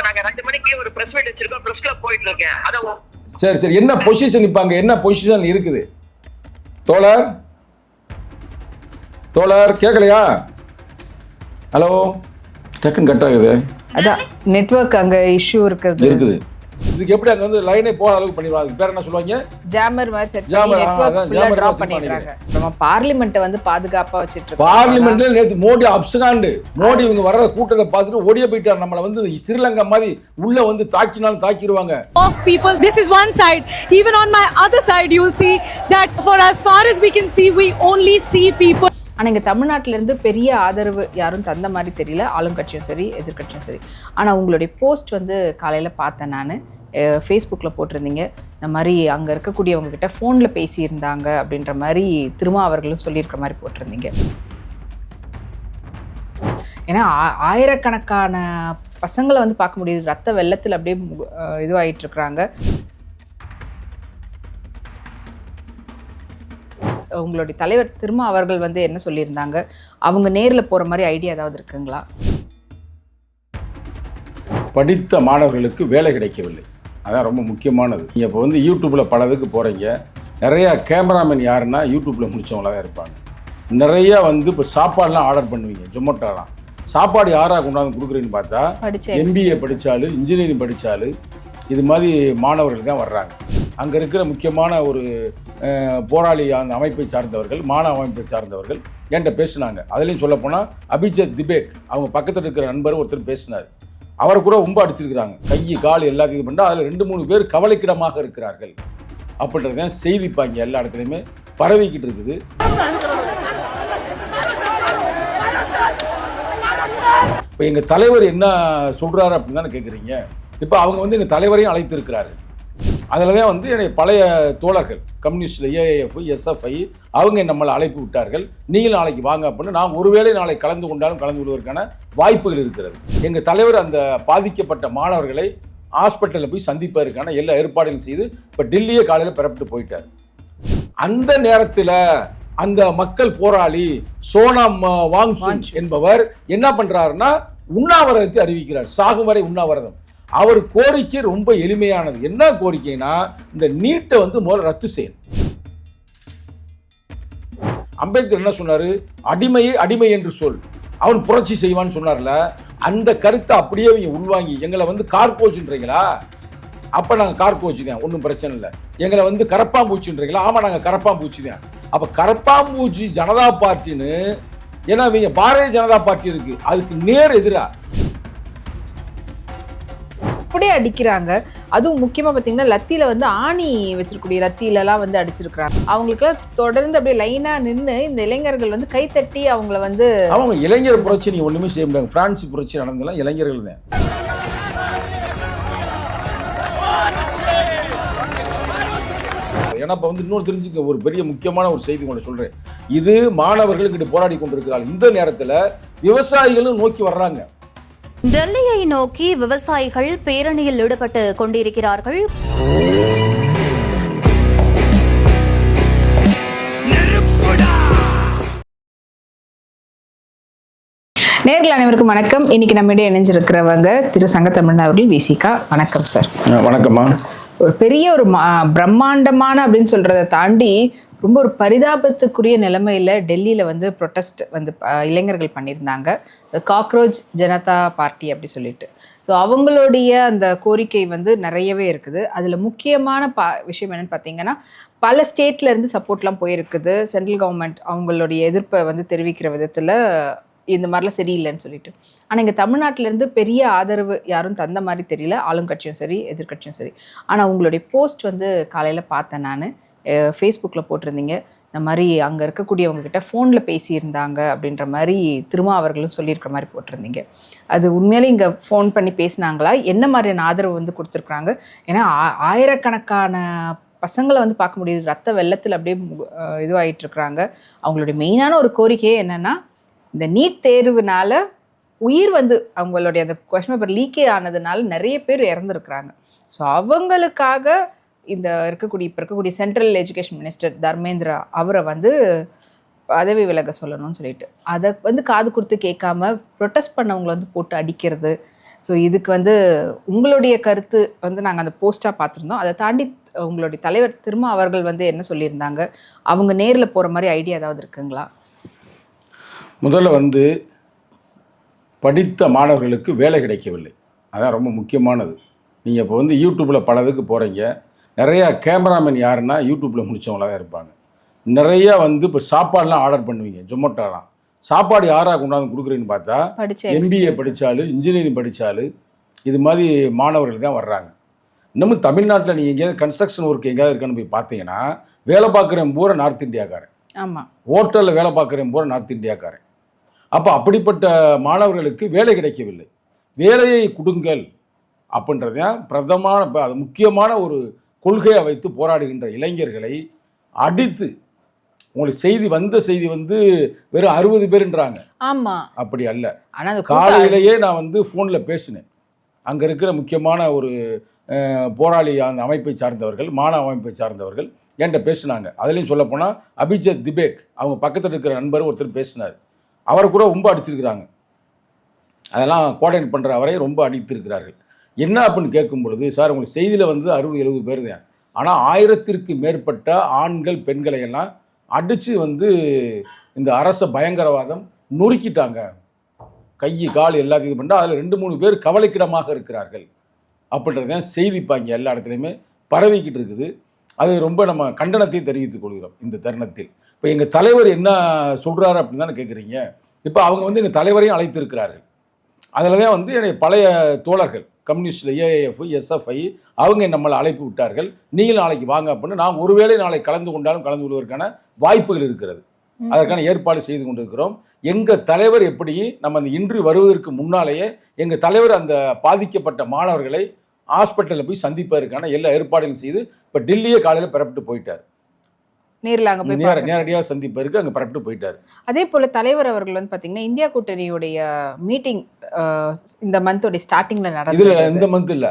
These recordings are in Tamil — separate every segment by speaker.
Speaker 1: நாங்க 2 மணிக்கு ஒரு பிரஸ் மீட் வச்சிருக்கோம், பிரஸ் கிளப் போயிட்டு இருக்கேன். அதான்
Speaker 2: சரி சரி, என்ன பொசிஷன் இப்ப அங்க என்ன பொசிஷன் இருக்குது தோழர்? தோழர் கேட்கலையா? ஹலோ, டக்குன்னு கட் ஆகுது.
Speaker 3: அதான் நெட்வொர்க் அங்க இஷ்யூ இருக்குது.
Speaker 2: இதுக்கு எப்படி அங்க வந்து லைனே போற அளவுக்கு பண்ணிடுவாங்க. அதுக்கு பேர் என்ன சொல்லுவாங்க?
Speaker 3: ஜாமர் மாதிரி செட் பண்ணி நெட்வொர்க் ஃபுல்லா டிராப் பண்ணிடுறாங்க. நம்ம பார்லிமென்ட்ட வந்து பாதுகாப்பா வச்சிட்டு இருக்கோம்.
Speaker 2: பார்லிமென்ட்ல நேத்து மோடி அப்சகாண்டு மோடி இவங்க வர்ற கூட்டத்தை பார்த்துட்டு ஓடியே போயிட்டார். நம்மள வந்து ஸ்ரீலங்கா மாதிரி உள்ள வந்து தாக்கினாலும் தாக்கிடுவாங்க.
Speaker 4: Of people, this is one side. Even on my other side, you will see that for as far as we can see, we only see people.
Speaker 3: ஆனால் இங்கே தமிழ்நாட்டிலேருந்து பெரிய ஆதரவு யாரும் தந்த மாதிரி தெரியல, ஆளுங்கட்சியும் சரி எதிர்கட்சியும் சரி. ஆனால் உங்களுடைய போஸ்ட் வந்து காலையில் பார்த்தேன், நான் ஃபேஸ்புக்கில் போட்டிருந்தீங்க. இந்த மாதிரி அங்கே இருக்கக்கூடியவங்ககிட்ட ஃபோனில் பேசியிருந்தாங்க அப்படின்ற மாதிரி திருமாவர்களும் சொல்லியிருக்க மாதிரி போட்டிருந்தீங்க. ஏன்னா ஆயிரக்கணக்கான பசங்களை வந்து பார்க்க முடியுது, ரத்த வெள்ளத்தில் அப்படியே இதுவாகிட்டுருக்குறாங்க. உங்களுடைய தலைவர் திருமா அவர்கள் வந்து என்ன சொல்லியிருந்தாங்க? அவங்க நேரில் போகிற மாதிரி ஐடியா ஏதாவது இருக்குங்களா?
Speaker 2: படித்த மாணவர்களுக்கு வேலை கிடைக்கவில்லை, அதான் ரொம்ப முக்கியமானது. நீங்கள் இப்போ வந்து யூடியூப்பில் பலதுக்கு போகிறீங்க, நிறையா கேமராமேன் யாருன்னா யூடியூப்பில் முடித்தவங்களாக தான் இருப்பாங்க. நிறையா வந்து இப்போ சாப்பாடெலாம் ஆர்டர் பண்ணுவீங்க, ஜொமேட்டோலாம். சாப்பாடு யாராக கொண்டாந்து கொடுக்குறீன்னு பார்த்தா MBA படித்தாலும் இன்ஜினியரிங் படித்தாலும் இது மாதிரி மாணவர்கள் தான் வர்றாங்க. அங்கே இருக்கிற முக்கியமான ஒரு போராளி அந்த அமைப்பை சார்ந்தவர்கள், மாணவ அமைப்பை சார்ந்தவர்கள் என்கிட்ட பேசினாங்க. அதுலேயும் சொல்லப்போனால் அபிஜித் திபேக் அவங்க பக்கத்தில் இருக்கிற நண்பர் ஒருத்தர் பேசினார். அவரை கூட ரொம்ப அடிச்சிருக்கிறாங்க, கை கால் எல்லாத்தையும் இது பண்ணால் அதில் 2-3 பேர் கவலைக்கிடமாக இருக்கிறார்கள் அப்படின்றதான் செய்தி பாங்க எல்லா இடத்துலையுமே பரவிக்கிட்டு இருக்குது. இப்போ எங்கள் தலைவர் என்ன சொல்கிறாரு அப்படின்னு தானே கேட்குறீங்க. இப்போ அவங்க வந்து எங்கள் தலைவரையும் அழைத்து இருக்கிறார்கள். அதில் தான் வந்து என்னுடைய பழைய தோழர்கள் கம்யூனிஸ்டில் AAF SFI அவங்க நம்மளை அழைப்பு விட்டார்கள், நீங்களும் நாளைக்கு வாங்க அப்படின்னு. நாம் ஒருவேளை நாளை கலந்து கொண்டாலும் கலந்து கொள்வதற்கான வாய்ப்புகள் இருக்கிறது. எங்கள் தலைவர் அந்த பாதிக்கப்பட்ட மாணவர்களை ஹாஸ்பிட்டலில் போய் சந்திப்பதற்கான எல்லா ஏற்பாடுகளும் செய்து இப்போ டெல்லியே காலையில் பெறப்பட்டு போயிட்டார். அந்த நேரத்தில் அந்த மக்கள் போராளி சோனம் வாங்சுக் என்பவர் என்ன பண்ணுறாருன்னா உண்ணாவிரதத்தை அறிவிக்கிறார், சாகும் வரை உண்ணாவிரதம். அவர் கோரிக்கை ரொம்ப எளிமையானது. என்ன கோரிக்கைனா இந்த நீட்டை வந்து முதல்ல ரத்து செய்யணும். அம்பேத்கர் என்ன சொன்னாரு? அடிமையை அடிமை என்று சொல், அவன் புரட்சி செய்வான்னு சொன்னார்ல. அந்த கருத்தை அப்படியே இவங்க உள்வாங்கி எங்களை வந்து கார்கோச்சுன்றீங்களா? அப்போ நாங்கள் கார்கோச்சு தான், ஒன்றும் பிரச்சனை இல்லை. எங்களை வந்து கரப்பாம்பூச்சின்றீங்களா? ஆமாம், நாங்கள் கரப்பாம்பூச்சி தான். அப்போ கரப்பாம்பூச்சி ஜனதா பார்ட்டின்னு, ஏன்னா இவங்க பாரதிய ஜனதா பார்ட்டி இருக்கு, அதுக்கு நேர் எதிராக
Speaker 3: அப்படியே அடிக்கிறாங்க. அதுவும் முக்கியமாக பார்த்தீங்கன்னா லத்தியில் வந்து ஆணி வச்சிருக்கக்கூடிய லத்தியிலலாம் வந்து அடிச்சிருக்கிறாங்க. அவங்களுக்குலாம் தொடர்ந்து அப்படியே லைனாக நின்று இந்த இளைஞர்கள் வந்து கைத்தட்டி அவங்கள வந்து
Speaker 2: அவங்க இளைஞர் புரட்சி நீங்கள் ஒன்றுமே செய்ய முடியாது. பிரான்ஸ் புரட்சி நடந்தெல்லாம் இளைஞர்கள் தான். ஏன்னா இப்போ வந்து இன்னொரு தெரிஞ்சுக்க ஒரு பெரிய முக்கியமான ஒரு செய்தி கொண்டு சொல்கிறேன். இது மாணவர்களுக்கு போராடி கொண்டிருக்கிறார்கள். இந்த நேரத்தில் விவசாயிகளும் நோக்கி வர்றாங்க.
Speaker 5: டெல்லியை நோக்கி விவசாயிகள் பேரணியில் ஈடுபட்டு கொண்டிருக்கிறார்கள்.
Speaker 3: நேர்கள் அனைவருக்கும் வணக்கம். இன்னைக்கு நம்மிடையே இணைஞ்சிருக்கிறவங்க திரு சங்கத்தமிழன் அவர்கள், விசிகா. வணக்கம் சார்.
Speaker 2: வணக்கம்மா.
Speaker 3: ஒரு பெரிய ஒரு பிரம்மாண்டமான அப்படின்னு சொல்றதை தாண்டி ரொம்ப ஒரு பரிதாபத்துக்குரிய நிலைமையில் டெல்லியில் வந்து ப்ரொட்டஸ்ட் வந்து இளைஞர்கள் பண்ணியிருந்தாங்க, காக்ரோச் ஜனதா பார்ட்டி அப்படி சொல்லிட்டு. ஸோ அவங்களுடைய அந்த கோரிக்கை வந்து நிறையவே இருக்குது. அதில் முக்கியமான விஷயம் என்னென்னு பார்த்தீங்கன்னா, பல ஸ்டேட்ல இருந்து சப்போர்ட்லாம் போயிருக்குது. சென்ட்ரல் கவர்மெண்ட் அவங்களுடைய எதிர்ப்பை வந்து தெரிவிக்கிற விதத்தில் இந்த மாதிரிலாம் சரியில்லைன்னு சொல்லிட்டு. ஆனால் இங்கே தமிழ்நாட்டிலேருந்து பெரிய ஆதரவு யாரும் தந்த மாதிரி தெரியல, ஆளுங்கட்சியும் சரி எதிர்கட்சியும் சரி. ஆனால் உங்களுடைய போஸ்ட் வந்து காலையில் பார்த்தேன், நான் ஃபேஸ்புக்கில் போட்டிருந்தீங்க. இந்த மாதிரி அங்கே இருக்கக்கூடியவங்ககிட்ட ஃபோனில் பேசியிருந்தாங்க அப்படின்ற மாதிரி திருமா அவர்களும் சொல்லியிருக்கிற மாதிரி போட்டிருந்தீங்க. அது உண்மையிலே இங்கே ஃபோன் பண்ணி பேசினாங்களா? என்ன மாதிரியான ஆதரவு வந்து கொடுத்துருக்குறாங்க? ஏன்னா ஆயிரக்கணக்கான பசங்களை வந்து பார்க்க முடியுது, ரத்த வெள்ளத்தில் அப்படியே இதுவாகிட்டுருக்குறாங்க. அவங்களுடைய மெயினான ஒரு கோரிக்கையே என்னென்னா, இந்த நீட் தேர்வுனால உயிர் வந்து அவங்களுடைய அந்த கொஸ்டின் பேப்பர் லீக்கே ஆனதுனால நிறைய பேர் இறந்துருக்குறாங்க. ஸோ அவங்களுக்காக இந்த இப்போ இருக்கக்கூடிய சென்ட்ரல் எஜுகேஷன் மினிஸ்டர் தர்மேந்திரா அவரை வந்து பதவி விலக சொல்லணும்னு சொல்லிட்டு அதை வந்து காது கொடுத்து கேட்காம ப்ரொட்டஸ்ட் பண்ணவங்களை வந்து போட்டு அடிக்கிறது. ஸோ இதுக்கு வந்து உங்களுடைய கருத்து வந்து நாங்கள் அந்த போஸ்ட்டாக பார்த்துருந்தோம். அதை தாண்டி உங்களுடைய தலைவர் திருமா அவர்கள் வந்து என்ன சொல்லியிருந்தாங்க? அவங்க நேரில் போகிற மாதிரி ஐடியா ஏதாவது இருக்குங்களா?
Speaker 2: முதல்ல வந்து படித்த மாணவர்களுக்கு வேலை கிடைக்கவில்லை, அதான் ரொம்ப முக்கியமானது. நீங்கள் இப்போ வந்து யூடியூப்பில் பல இதுக்கு போகிறீங்க, நிறையா கேமராமேன் யாருன்னா யூடியூப்பில் முடித்தவங்களாக தான் இருப்பாங்க. நிறையா வந்து இப்போ சாப்பாடுலாம் ஆர்டர் பண்ணுவீங்க, ஜொமேட்டோலாம். சாப்பாடு யாராக கொண்டாந்து கொடுக்குறீன்னு பார்த்தா MBA படித்தாலும் இன்ஜினியரிங் படித்தாலும் இது மாதிரி மாணவர்கள் தான் வர்றாங்க. இன்னமும் தமிழ்நாட்டில் நீங்கள் எங்கேயாவது கன்ஸ்ட்ரக்ஷன் ஒர்க் எங்கேயாவது இருக்கான்னு போய் பார்த்தீங்கன்னா வேலை பார்க்குறேன் பூரா நார்த் இந்தியாக்காரன்,
Speaker 3: ஆமாம்,
Speaker 2: ஹோட்டலில் வேலை பார்க்குறேன் பூரா நார்த் இந்தியாக்காரன். அப்போ அப்படிப்பட்ட மாணவர்களுக்கு வேலை கிடைக்கவில்லை. வேலையை கொடுங்கள் அப்படின்றது தான் பிரதமான அது முக்கியமான ஒரு கொள்கையை வைத்து போராடுகின்ற இளைஞர்களை அடித்து, உங்களுக்கு செய்தி வந்து வெறும் 60 பேருன்றாங்க.
Speaker 3: ஆமாம்,
Speaker 2: அப்படி அல்ல.
Speaker 3: ஆனால்
Speaker 2: காலையிலேயே நான் வந்து ஃபோனில் பேசினேன். அங்கே இருக்கிற முக்கியமான ஒரு போராளி அந்த அமைப்பை சார்ந்தவர்கள், மாணவ அமைப்பை சார்ந்தவர்கள் என்கிட்ட பேசினாங்க. அதுலேயும் சொல்லப்போனால் அபிஜித் திபேக் அவங்க பக்கத்தில் இருக்கிற நண்பர் ஒருத்தர் பேசினார். அவரை கூட ரொம்ப அடிச்சிருக்கிறாங்க. அதெல்லாம் கோஆர்டினேட் பண்ணுற அவரை ரொம்ப அடித்திருக்கிறார்கள். என்ன அப்படின்னு கேட்கும் பொழுது, சார் உங்களுக்கு செய்தியில் வந்து 60-70 பேர் தான், ஆனால் 1000க்கு மேற்பட்ட ஆண்கள் பெண்களை எல்லாம் அடித்து வந்து இந்த அரச பயங்கரவாதம் நொறுக்கிட்டாங்க, கை கால் எல்லாத்தையும் இது பண்ணால் அதில் 2-3 பேர் கவலைக்கிடமாக இருக்கிறார்கள் அப்படின்றது தான் செய்தி பாங்க எல்லா இடத்துலையுமே பரவிக்கிட்டு இருக்குது. அது ரொம்ப நம்ம கண்டனத்தை தெரிவித்துக் கொள்கிறோம் இந்த தருணத்தில். இப்போ எங்கள் தலைவர் என்ன சொல்கிறாரு அப்படின்னு தானே கேட்குறீங்க. இப்போ அவங்க வந்து எங்கள் தலைவரையும் அழைத்திருக்கிறார்கள். அதில் தான் வந்து என்னுடைய பழைய தோழர்கள் கம்யூனிஸ்டில் AIF SFI அவங்க நம்மளை அழைப்பு விட்டார்கள், நீங்களும் நாளைக்கு வாங்க அப்படின்னு. நாம் ஒருவேளை நாளை கலந்து கொண்டாலும் கலந்து கொள்வதற்கான வாய்ப்புகள் இருக்கிறது. அதற்கான ஏற்பாடு செய்து கொண்டிருக்கிறோம். எங்கள் தலைவர் எப்படி நம்ம அந்த இன்று வருவதற்கு முன்னாலேயே எங்கள் தலைவர் அந்த பாதிக்கப்பட்ட மாணவர்களை ஹாஸ்பிட்டலில் போய் சந்திப்பதற்கான எல்லா ஏற்பாடுகளும் செய்து இப்போ டெல்லியே காலையில் பெறப்பட்டு போயிட்டார். நேரடியாக சந்திப்பதற்கு அங்கே பரப்பிட்டு போயிட்டார்.
Speaker 3: அதே போல தலைவர் அவர்கள் வந்து பார்த்தீங்கன்னா இந்தியா கூட்டணியுடைய மீட்டிங் இந்த மந்தோட ஸ்டார்டிங்ல நடந்தது.
Speaker 2: இந்த மந்த் இல்ல,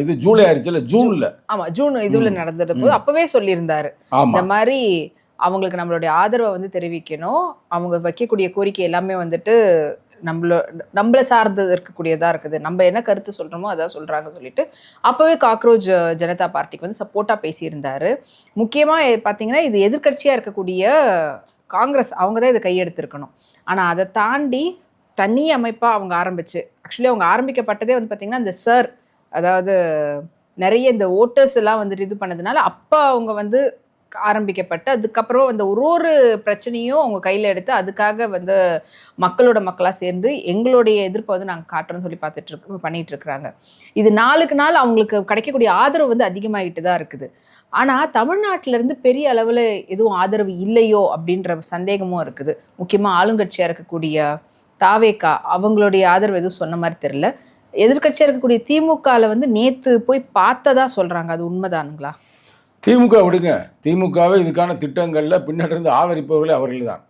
Speaker 2: இது ஜூலை ஆயிடுச்சுல, ஜூன்ல. ஆமா,
Speaker 3: ஜூன் இதுல நடந்தது போது அப்பவே சொல்லியிருந்தாரு இந்த மாதிரி அவங்களுக்கு நம்மளுடைய ஆதரவை வந்து தெரிவிக்கணும், அவங்க வைக்கக்கூடிய கோரிக்கை எல்லாமே வந்துட்டு நம்மளை சார்ந்து இருக்கக்கூடியதா இருக்குது, நம்ம என்ன கருத்து சொல்றோமோ அதான் சொல்றாங்க சொல்லிட்டு அப்பவே காக்ரோச் ஜனதா பார்ட்டிக்கு வந்து சப்போர்ட்டா பேசியிருந்தாரு. முக்கியமா பாத்தீங்கன்னா இது எதிர்க்கட்சியா இருக்கக்கூடிய காங்கிரஸ் அவங்க தான் இதை கையெடுத்திருக்கணும். ஆனா அதை தாண்டி தனி அமைப்பா அவங்க ஆரம்பிச்சு, ஆக்சுவலி அவங்க ஆரம்பிக்கப்பட்டதே வந்து பாத்தீங்கன்னா இந்த சார், அதாவது நிறைய இந்த ஓட்டர்ஸ் எல்லாம் வந்துட்டு இது பண்ணதுனால அப்ப அவங்க வந்து ஆரம்பிக்கப்பட்டு அதுக்கப்புறம் அந்த ஒரு பிரச்சனையும் அவங்க கையில் எடுத்து அதுக்காக வந்து மக்களோட மக்களாக சேர்ந்து எங்களுடைய எதிர்ப்பை வந்து நாங்கள் காட்டுறோம்னு சொல்லி பண்ணிட்டு இருக்கிறாங்க. இது நாளுக்கு நாள் அவங்களுக்கு கிடைக்கக்கூடிய ஆதரவு வந்து அதிகமாகிட்டு தான் இருக்குது. ஆனால் தமிழ்நாட்டிலேருந்து பெரிய அளவில் எதுவும் ஆதரவு இல்லையோ அப்படின்ற சந்தேகமும் இருக்குது. முக்கியமாக ஆளுங்கட்சியாக இருக்கக்கூடிய தாவேகா அவங்களுடைய ஆதரவு எதுவும் சொன்ன மாதிரி தெரியல. எதிர்கட்சியாக இருக்கக்கூடிய திமுகவில் வந்து நேற்று போய் பார்த்ததா சொல்கிறாங்க, அது உண்மைதானுங்களா?
Speaker 2: திமுக விடுங்க, திமுகவே இதுக்கான திட்டங்களில் பின்னாடிருந்து ஆதரிப்பவர்களே அவர்கள் தான்.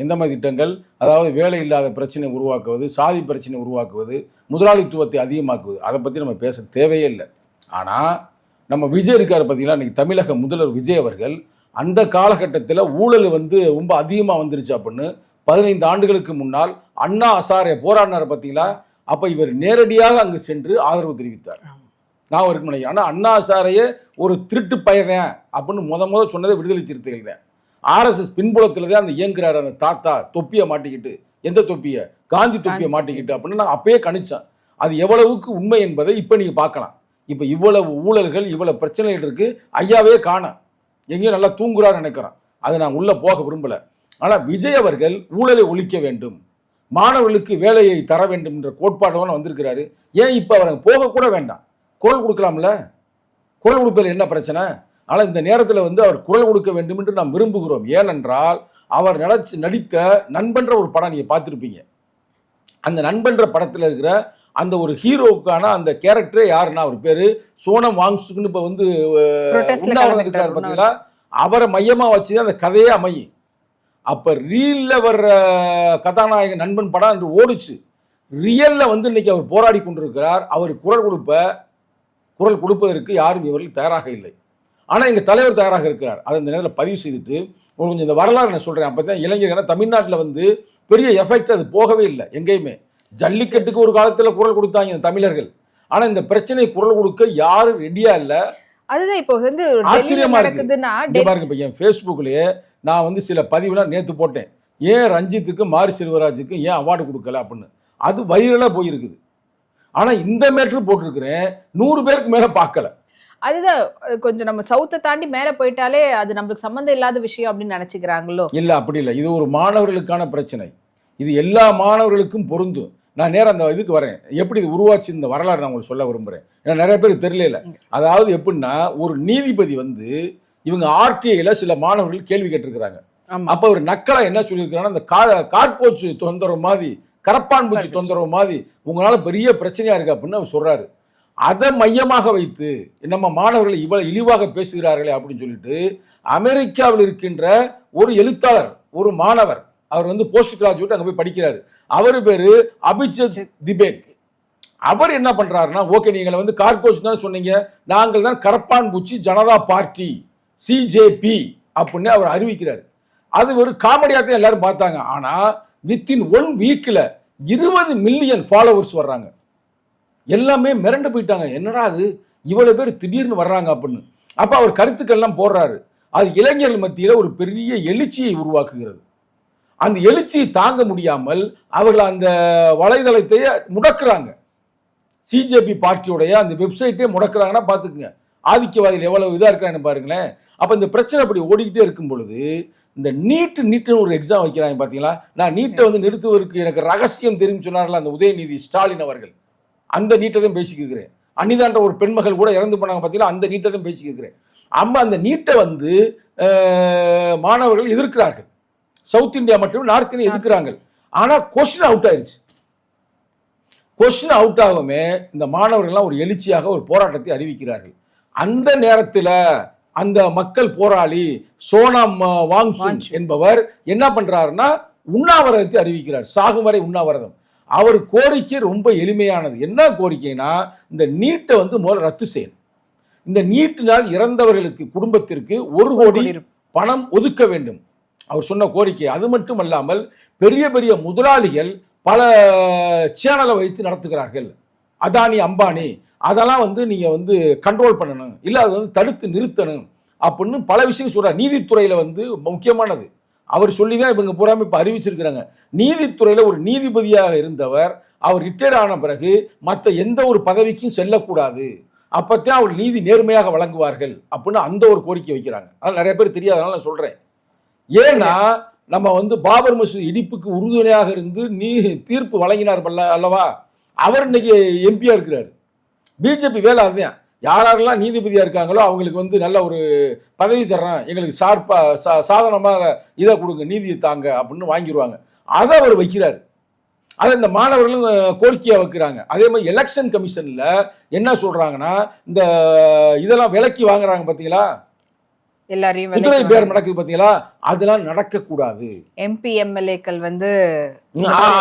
Speaker 2: எந்த மாதிரி திட்டங்கள்? அதாவது வேலை இல்லாத பிரச்சனை உருவாக்குவது, சாதி பிரச்சனை உருவாக்குவது, முதலாளித்துவத்தை அதிகமாக்குவது, அதை பற்றி நம்ம பேச தேவையே இல்லை. ஆனால் நம்ம விஜய் இருக்கார் பார்த்தீங்களா, இன்றைக்கி தமிழக முதல்வர் விஜய் அவர்கள் அந்த காலகட்டத்தில் ஊழல் வந்து ரொம்ப அதிகமாக வந்துருச்சு அப்படின்னு 15 ஆண்டுகளுக்கு முன்னால் அண்ணா ஹசாரே போராடினார் பார்த்தீங்களா, அப்போ இவர் நேரடியாக அங்கு சென்று ஆதரவு தெரிவித்தார். நான் ஒரு நினைக்கிறேன். ஆனால் அண்ணா ஹசாரையே ஒரு திருட்டு பயவன் அப்படின்னு முத சொன்னதை விடுதலை சிறுத்தைகள் தான். RSS பின்புலத்தில் தான் அந்த இயங்குறாரு அந்த தாத்தா, தொப்பியை மாட்டிக்கிட்டு. எந்த தொப்பியை? காந்தி தொப்பியை மாட்டிக்கிட்டு அப்படின்னு நான் அப்பயே கணிச்சேன். அது எவ்வளவுக்கு உண்மை என்பதை இப்போ நீங்கள் பார்க்கலாம். இப்போ இவ்வளவு ஊழல்கள், இவ்வளவு பிரச்சனைகள் இருக்குது, ஐயாவே காணோம், எங்கேயும் நல்லா தூங்குறான்னு நினைக்கிறேன். அது நான் உள்ளே போக விரும்பலை. ஆனால் விஜய் அவர்கள் ஊழலை ஒழிக்க வேண்டும், மாணவர்களுக்கு வேலையை தர வேண்டும் என்ற கோட்பாடோட வந்திருக்கிறாரு. ஏன் இப்போ அவரை போகக்கூட வேண்டாம், குரல் கொடுக்கலாம்ல? குரல் கொடுப்பதில் என்ன பிரச்சனை? ஆனால் இந்த நேரத்தில் வந்து அவர் குரல் கொடுக்க வேண்டும் என்று நாம் விரும்புகிறோம். ஏனென்றால் அவர் நடித்த நண்பன்ற ஒரு படம் நீங்கள் பார்த்துருப்பீங்க. அந்த நண்பன்ற படத்தில் இருக்கிற அந்த ஒரு ஹீரோவுக்கான அந்த கேரக்டரே யாருன்னா அவர் பேர் சோனம் வாங்சுக்குன்னு இப்போ வந்து இருக்கார் பார்த்தீங்களா, அவரை மையமாக வச்சு தான் அந்த கதையே அமையும். அப்போ ரீலில் வர்ற கதாநாயகன் நண்பன் படம் என்று ஓடிச்சு. ரியலில் வந்து இன்னைக்கு அவர் போராடி கொண்டிருக்கிறார். அவர் குரல் கொடுப்பதற்கு யாரும் இவர்கள் தயாராக இல்லை. ஆனால் எங்கள் தலைவர் தயாராக இருக்கிறார். அதை இந்த நேரத்தில் பதிவு செய்துட்டு கொஞ்சம் இந்த வரலாறு நான் சொல்கிறேன். அப்போ தான் இளைஞர்கள் தமிழ்நாட்டில் வந்து பெரிய எஃபெக்ட் அது போகவே இல்லை எங்கேயுமே. ஜல்லிக்கட்டுக்கு ஒரு காலத்துல குரல் கொடுத்தாங்க இந்த தமிழர்கள். ஆனா இந்த பிரச்சனை குரல் கொடுக்க யாரும் ரெடியா இல்ல.
Speaker 3: அதுதான் இப்போ வந்து
Speaker 2: ஆச்சரியமா
Speaker 3: நடக்குதுன்னா
Speaker 2: பாருங்க, இப்ப என் Facebookலயே நான் வந்து சில பதிவுலாம் நேத்து போட்டேன். ஏன் ரஞ்சித்துக்கு மாரி செல்வராஜுக்கு ஏன் அவார்டு கொடுக்கல அப்படின்னு. அது வைரலா போயிருக்குது. ஆனா இந்த மேட்ரு போட்டிருக்கிறேன் 100 பேருக்கு மேல பார்க்கல.
Speaker 3: அதுதான் கொஞ்சம் நம்ம சவுத்தை தாண்டி மேல போயிட்டாலே அது நம்மளுக்கு சம்மந்தம் இல்லாத விஷயம் அப்படின்னு நினைச்சுக்கிறாங்களோ.
Speaker 2: இல்ல அப்படி இல்லை, இது ஒரு மாணவர்களுக்கான பிரச்சனை. இது எல்லா மாணவர்களுக்கும் பொருந்தும். நான் நேரம் அந்த இதுக்கு வரேன், எப்படி இது உருவாச்சு இந்த வரலாறு நான் உங்களுக்கு சொல்ல விரும்புகிறேன். ஏன்னா நிறைய பேருக்கு தெரியல. அதாவது எப்படின்னா, ஒரு நீதிபதி வந்து இவங்க ஆர்டிஐல சில மாணவர்கள் கேள்வி கேட்டிருக்கிறாங்க. அப்போ ஒரு நக்கலா என்ன சொல்லியிருக்கிறாங்கன்னா, இந்த கார்போச்சு தொந்தரவு மாதிரி, கரப்பான் பூச்சி தொந்தரவு மாதிரி உங்களால பெரிய பிரச்சனையா இருக்கு அப்படின்னு அவர் சொல்றாரு. அதை மையமாக வைத்து நம்ம மாணவர்கள் இவ்வளவு இழிவாக பேசுகிறார்களே அப்படின்னு சொல்லிட்டு அமெரிக்காவில் இருக்கின்ற ஒரு எழுத்தாளர், ஒரு மாணவர், அவர் வந்து போஸ்ட் கிராஜுவேட், அங்கே போய் படிக்கிறாரு. அவர் பேரு அபிஜித் திபேக். அவர் என்ன பண்றாருன்னா, ஓகே நீங்களை வந்து கார்கோச் தான் சொன்னீங்க, நாங்கள் தான் கரப்பான் பூச்சி ஜனதா பார்ட்டி சிஜேபி அப்படின்னு அவர் அறிவிக்கிறார். அது ஒரு காமெடியாக தான் எல்லாரும் பார்த்தாங்க. ஆனா வித்தின் 1 வீக்ல 20 மில்லியன் ஃபாலோவர்ஸ் வர்றாங்க. எல்லாமே மிரண்டு போயிட்டாங்க, என்னடா அது இவ்வளவு பேர் திடீர்னு வர்றாங்க அப்படின்னு. அப்ப அவர் கருத்துக்கள்லாம் போடுறாரு. அது இளைஞர்கள் மத்தியில் ஒரு பெரிய எழுச்சியை உருவாக்குகிறது. அந்த எழுச்சியை தாங்க முடியாமல் அவர்கள் அந்த வலைதளத்தை முடக்குறாங்க. சிஜேபி பார்ட்டியோடைய அந்த வெப்சைட்டே முடக்குறாங்கன்னா பார்த்துக்குங்க, ஆதிக்கவாதிகள் எவ்வளவு இதாக இருக்கிறான்னு பாருங்களேன். அப்போ இந்த பிரச்சனை அப்படி ஓடிக்கிட்டே இருக்கும் பொழுது இந்த நீட்டுன்னு ஒரு எக்ஸாம் வைக்கிறாங்க பார்த்தீங்களா. நான் நீட்டை வந்து நிறுத்துவதற்கு எனக்கு ரகசியம் தெரியும் சொன்னார்ல அந்த உதயநிதி ஸ்டாலின் அவர்கள், அந்த நீட்டை தான் பேசிக்கிறேன். அனிதான்ற ஒரு பெண்மகள் கூட இறந்து போனாங்க பார்த்தீங்களா, அந்த நீட்டை தான் பேசிக்கிறேன். அம்மா அந்த நீட்டை வந்து மாணவர்கள் எதிர்க்கிறார்கள். சவுத் இந்தியா மற்றும் நார்த் இந்தியா எதிர்க்கிறாங்க. ஆனால் கொஸ்டின் அவுட் ஆயிடுச்சு. கொஸ்டின் அவுட் ஆகுமே இந்த மாணவர்கள்லாம் ஒரு எழுச்சியாக ஒரு போராட்டத்தை அறிவிக்கிறார்கள். அந்த நேரத்தில் அந்த மக்கள் போராளி சோனம் வாங்சுக் என்பவர் என்ன பண்றாருன்னா உண்ணாவிரதத்தை அறிவிக்கிறார். சாகும் வரை உண்ணாவிரதம். அவர் கோரிக்கை ரொம்ப எளிமையானது. என்ன கோரிக்கைனா, இந்த நீட்டை வந்து முதல்ல ரத்து செய்யணும். இந்த நீட்டினால் இறந்தவர்களுக்கு குடும்பத்திற்கு 1 கோடி பணம் ஒதுக்க வேண்டும் அவர் சொன்ன கோரிக்கை. அது மட்டும் அல்லாமல் பெரிய பெரிய முதலாளிகள் பல சேனலை வைத்து நடத்துகிறார்கள், அதானி அம்பானி, அதெல்லாம் வந்து நீங்க வந்து கண்ட்ரோல் பண்ணணும், இல்லை அதை வந்து தடுத்து நிறுத்தணும் அப்படின்னு பல விஷயம் சொல்றார். நீதித்துறையில வந்து முக்கியமானது அவர் சொல்லி தான் இவங்க பூராமே இப்போ அறிவிச்சிருக்கிறாங்க. நீதித்துறையில் ஒரு நீதிபதியாக இருந்தவர் அவர் ரிட்டையர்ட் ஆன பிறகு மற்ற எந்த ஒரு பதவிக்கும் செல்லக்கூடாது, அப்பத்தான் அவர் நீதி நேர்மையாக வழங்குவார்கள் அப்படின்னு அந்த ஒரு கோரிக்கை வைக்கிறாங்க. அதனால் நிறைய பேர் தெரியாதனால நான் சொல்றேன். ஏன்னா நம்ம வந்து பாபர் மசூதி இடிப்புக்கு உறுதுணையாக இருந்து தீர்ப்பு வழங்கினார் அல்லவா, அவர் இன்னைக்கு எம்பியா இருக்கிறார். பிஜேபி வேலை அதுதான். யாரெல்லாம் நீதிபதியா இருக்காங்களோ அவங்களுக்கு வந்து நல்ல ஒரு பதவி தர்றேன், எங்களுக்கு சாதனமாக இதை கொடுங்க, நீதியை தாங்க அப்படின்னு வாங்கிடுவாங்க. அதை அவர் வைக்கிறார். அதை இந்த மாணவர்களும் கோரிக்கையாக வைக்கிறாங்க. அதே மாதிரி எலெக்ஷன் கமிஷன்ல என்ன சொல்றாங்கன்னா, இந்த இதெல்லாம் விலைக்கு வாங்குறாங்க பார்த்தீங்களா,
Speaker 3: எல்லாரையும்
Speaker 2: குதிரை பேரம் நடக்குது பார்த்தீங்களா, அதெல்லாம் நடக்கக்கூடாது.
Speaker 3: எம்பி எம்எல்ஏக்கள் வந்து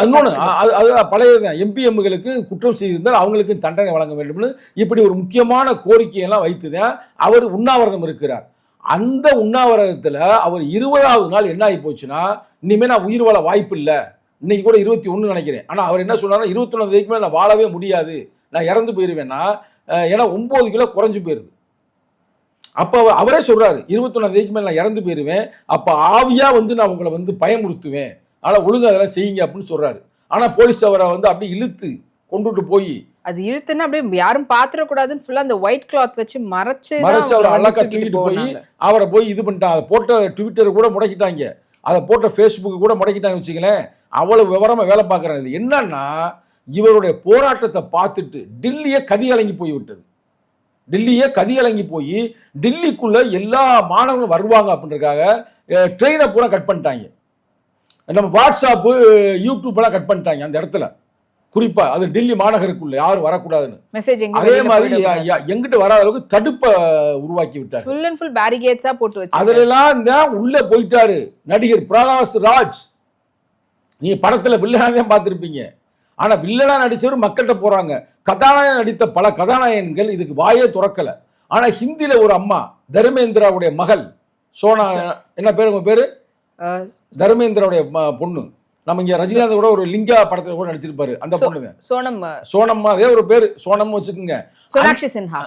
Speaker 2: இன்னொன்று அது பழையதான், எம்பிஎம்களுக்கு குற்றம் செய்திருந்தால் அவங்களுக்கு தண்டனை வழங்க வேண்டும்னு இப்படி ஒரு முக்கியமான கோரிக்கையெல்லாம் வைத்துதான் அவர் உண்ணாவிரதம் இருக்கிறார். அந்த உண்ணாவிரதத்தில் அவர் 20வது நாள் என்ன ஆகி போச்சுன்னா, இனிமேல் நான் உயிர் வாழ வாய்ப்பு இல்லை, இன்னைக்கு கூட 21 நினைக்கிறேன். ஆனால் அவர் என்ன சொன்னார்னா 21 வரைக்கும் மேலே நான் வாழவே முடியாது, நான் இறந்து போயிடுவேன்னா, ஏன்னா 9 கிலோ குறைஞ்சு போயிருது. அப்போ அவரே சொல்றாரு 21 தேதிக்கு மேலே நான் இறந்து போயிடுவேன், அப்போ ஆவியா வந்து நான் உங்களை வந்து பயமுறுத்துவேன், ஆனால் ஒழுங்கு அதெல்லாம் செய்யுங்க அப்படின்னு சொல்றாரு. ஆனால் போலீஸ் அவரை வந்து அப்படி இழுத்து கொண்டுட்டு போய்
Speaker 3: அது இழுத்துன்னு அப்படியே யாரும் பாத்திரக்கூடாதுன்னு ஃபுல்லா அந்த ஒயிட் கிளாத் வச்சு மறைச்சு
Speaker 2: அவரை அழகா தூக்கிட்டு போய் அவரை போய் இது பண்ணிட்டாங்க. அதை போட்ட ட்விட்டர் கூட முடக்கிட்டாங்க, அதை போட்ட ஃபேஸ்புக்கு கூட முடக்கிட்டாங்க வச்சுங்களேன். அவ்வளவு விவரமாக வேலை பார்க்குறாங்க. இது என்னன்னா, இவருடைய போராட்டத்தை பார்த்துட்டு டெல்லியே கதிகலங்கி போய் விட்டது. டெல்லியே கதிகலங்கி போய் டெல்லிக்குள்ள எல்லா மாணவர்களும் வருவாங்க அப்படின்றதுக்காக ட்ரெயினை பூரா கட் பண்ணிட்டாங்க. நம்ம வாட்ஸ்அப்பு யூடியூப்லாம் கட் பண்ணிட்டாங்க அந்த இடத்துல. குறிப்பா அது டெல்லி மாநகருக்குள்ள யாரும் வரக்கூடாதுன்னு. அதே மாதிரி எங்கிட்ட வராத அளவுக்கு தடுப்பை உருவாக்கி விட்டார்.
Speaker 3: ஃபுல் அண்ட் ஃபுல் பேரிகேட்ஸா போட்டு வச்சு
Speaker 2: அதுலலாம் தான் உள்ள போயிட்டாரு நடிகர் பிரகாஷ் ராஜ். நீ படத்துல வில்லனாதான் பார்த்துருப்பீங்க. ஆனா வில்லனா நடிச்சவர் மக்கள்கிட்ட போறாங்க. கதாநாயகன் நடித்த பல கதாநாயகன்கள் இதுக்கு வாயே துறக்கல. ஆனா ஹிந்தியில ஒரு அம்மா, தர்மேந்திராவுடைய மகள் சோனா, என்ன பேரு உங்க பேரு, தர்மேந்திராவுடைய பொண்ணு, நம்ம இங்க ரஜினிகாந்த் கூட ஒரு லிங்கா படத்துல கூட நடிச்சிருப்பாரு அந்த பொண்ணுங்க. சோனம்மா அதே ஒரு பேரு சோனம் வச்சுக்கோங்க.
Speaker 3: சோனாக்ஷி சின்ஹா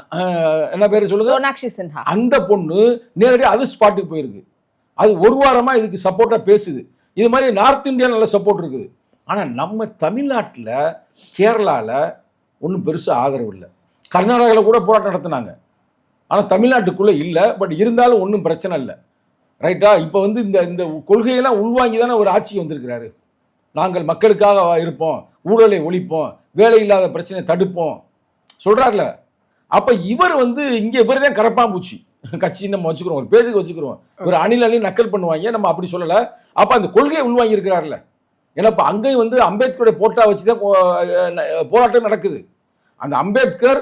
Speaker 2: என்ன பேரு சொல்லுங்க?
Speaker 3: சோனாக்ஷி சின்ஹா. அந்த
Speaker 2: பொண்ணு நேரடியாக அது ஸ்பாட்டுக்கு போயிருக்கு. அது ஒரு வாரமா இதுக்கு சப்போர்ட்டா பேசுது. இது மாதிரி நார்த் இந்தியா நல்ல சப்போர்ட் இருக்குது. ஆனா நம்ம தமிழ்நாட்டில் கேரளாவில் ஒன்றும் பெருசா ஆதரவு இல்லை. கர்நாடகாவில் கூட போராட்டம் நடத்தினாங்க. ஆனா தமிழ்நாட்டுக்குள்ள இல்லை. பட் இருந்தாலும் ஒன்றும் பிரச்சனை இல்லை. ரைட்டா? இப்போ வந்து இந்த கொள்கையெல்லாம் உள்வாங்கி தானே ஒரு ஆட்சிக்கு வந்திருக்கிறாரு. நாங்கள் மக்களுக்காக இருப்போம், ஊழலை ஒழிப்போம், வேலை இல்லாத பிரச்சனையை தடுப்போம் சொல்றாருல. அப்ப இவர் வந்து இங்க இவர் தான் கரப்பாம்பூச்சி கட்சி நம்ம வச்சுக்கிறோம், ஒரு பேஜுக்கு வச்சுக்கிறோம். ஒரு அணில் நக்கல் பண்ணுவாங்க, நம்ம அப்படி சொல்லல. அப்ப அந்த கொள்கையை உள்வாங்கி இருக்கிறாருல. ஏன்னா இப்ப அங்கேயும் வந்து அம்பேத்கருடைய போட்டா வச்சுதான் போராட்டம் நடக்குது. அந்த அம்பேத்கர்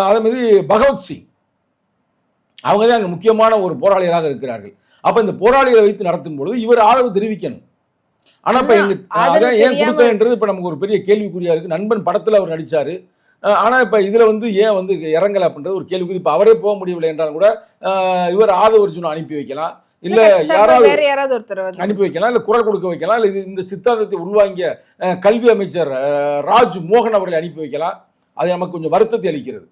Speaker 2: அதே மாதிரி பகவத்சிங் அவங்க தான் அங்க முக்கியமான ஒரு போராளிகளாக இருக்கிறார்கள். அப்ப இந்த போராளிகளை வைத்து நடத்தும் பொழுது இவர் ஆதரவு தெரிவிக்கணும். ஆனா இப்ப அதான் ஏன் கொடுக்கன்றது இப்ப நமக்கு ஒரு பெரிய கேள்விக்குறியா இருக்கு. நண்பன் படத்துல அவர் நடிச்சாரு. ஆனா இப்ப இதுல வந்து ஏன் வந்து இறங்கல அப்படின்றது ஒரு கேள்விக்குறி. இப்ப அவரே போக முடியவில்லை என்றாலும் கூட இவர் ஆதவ அர்ஜுன் அனுப்பி வைக்கலாம், இல்ல யாராவது ஒருத்தர் அனுப்பி வைக்கலாம், இல்ல குரல் கொடுக்க வைக்கலாம், இல்ல இந்த சித்தாந்தத்தை உள்வாங்கிய கல்வி அமைச்சர் ராஜ் மோகன் அவர்களை அனுப்பி வைக்கலாம். அது நமக்கு கொஞ்சம் வருத்தத்தை அளிக்கிறது.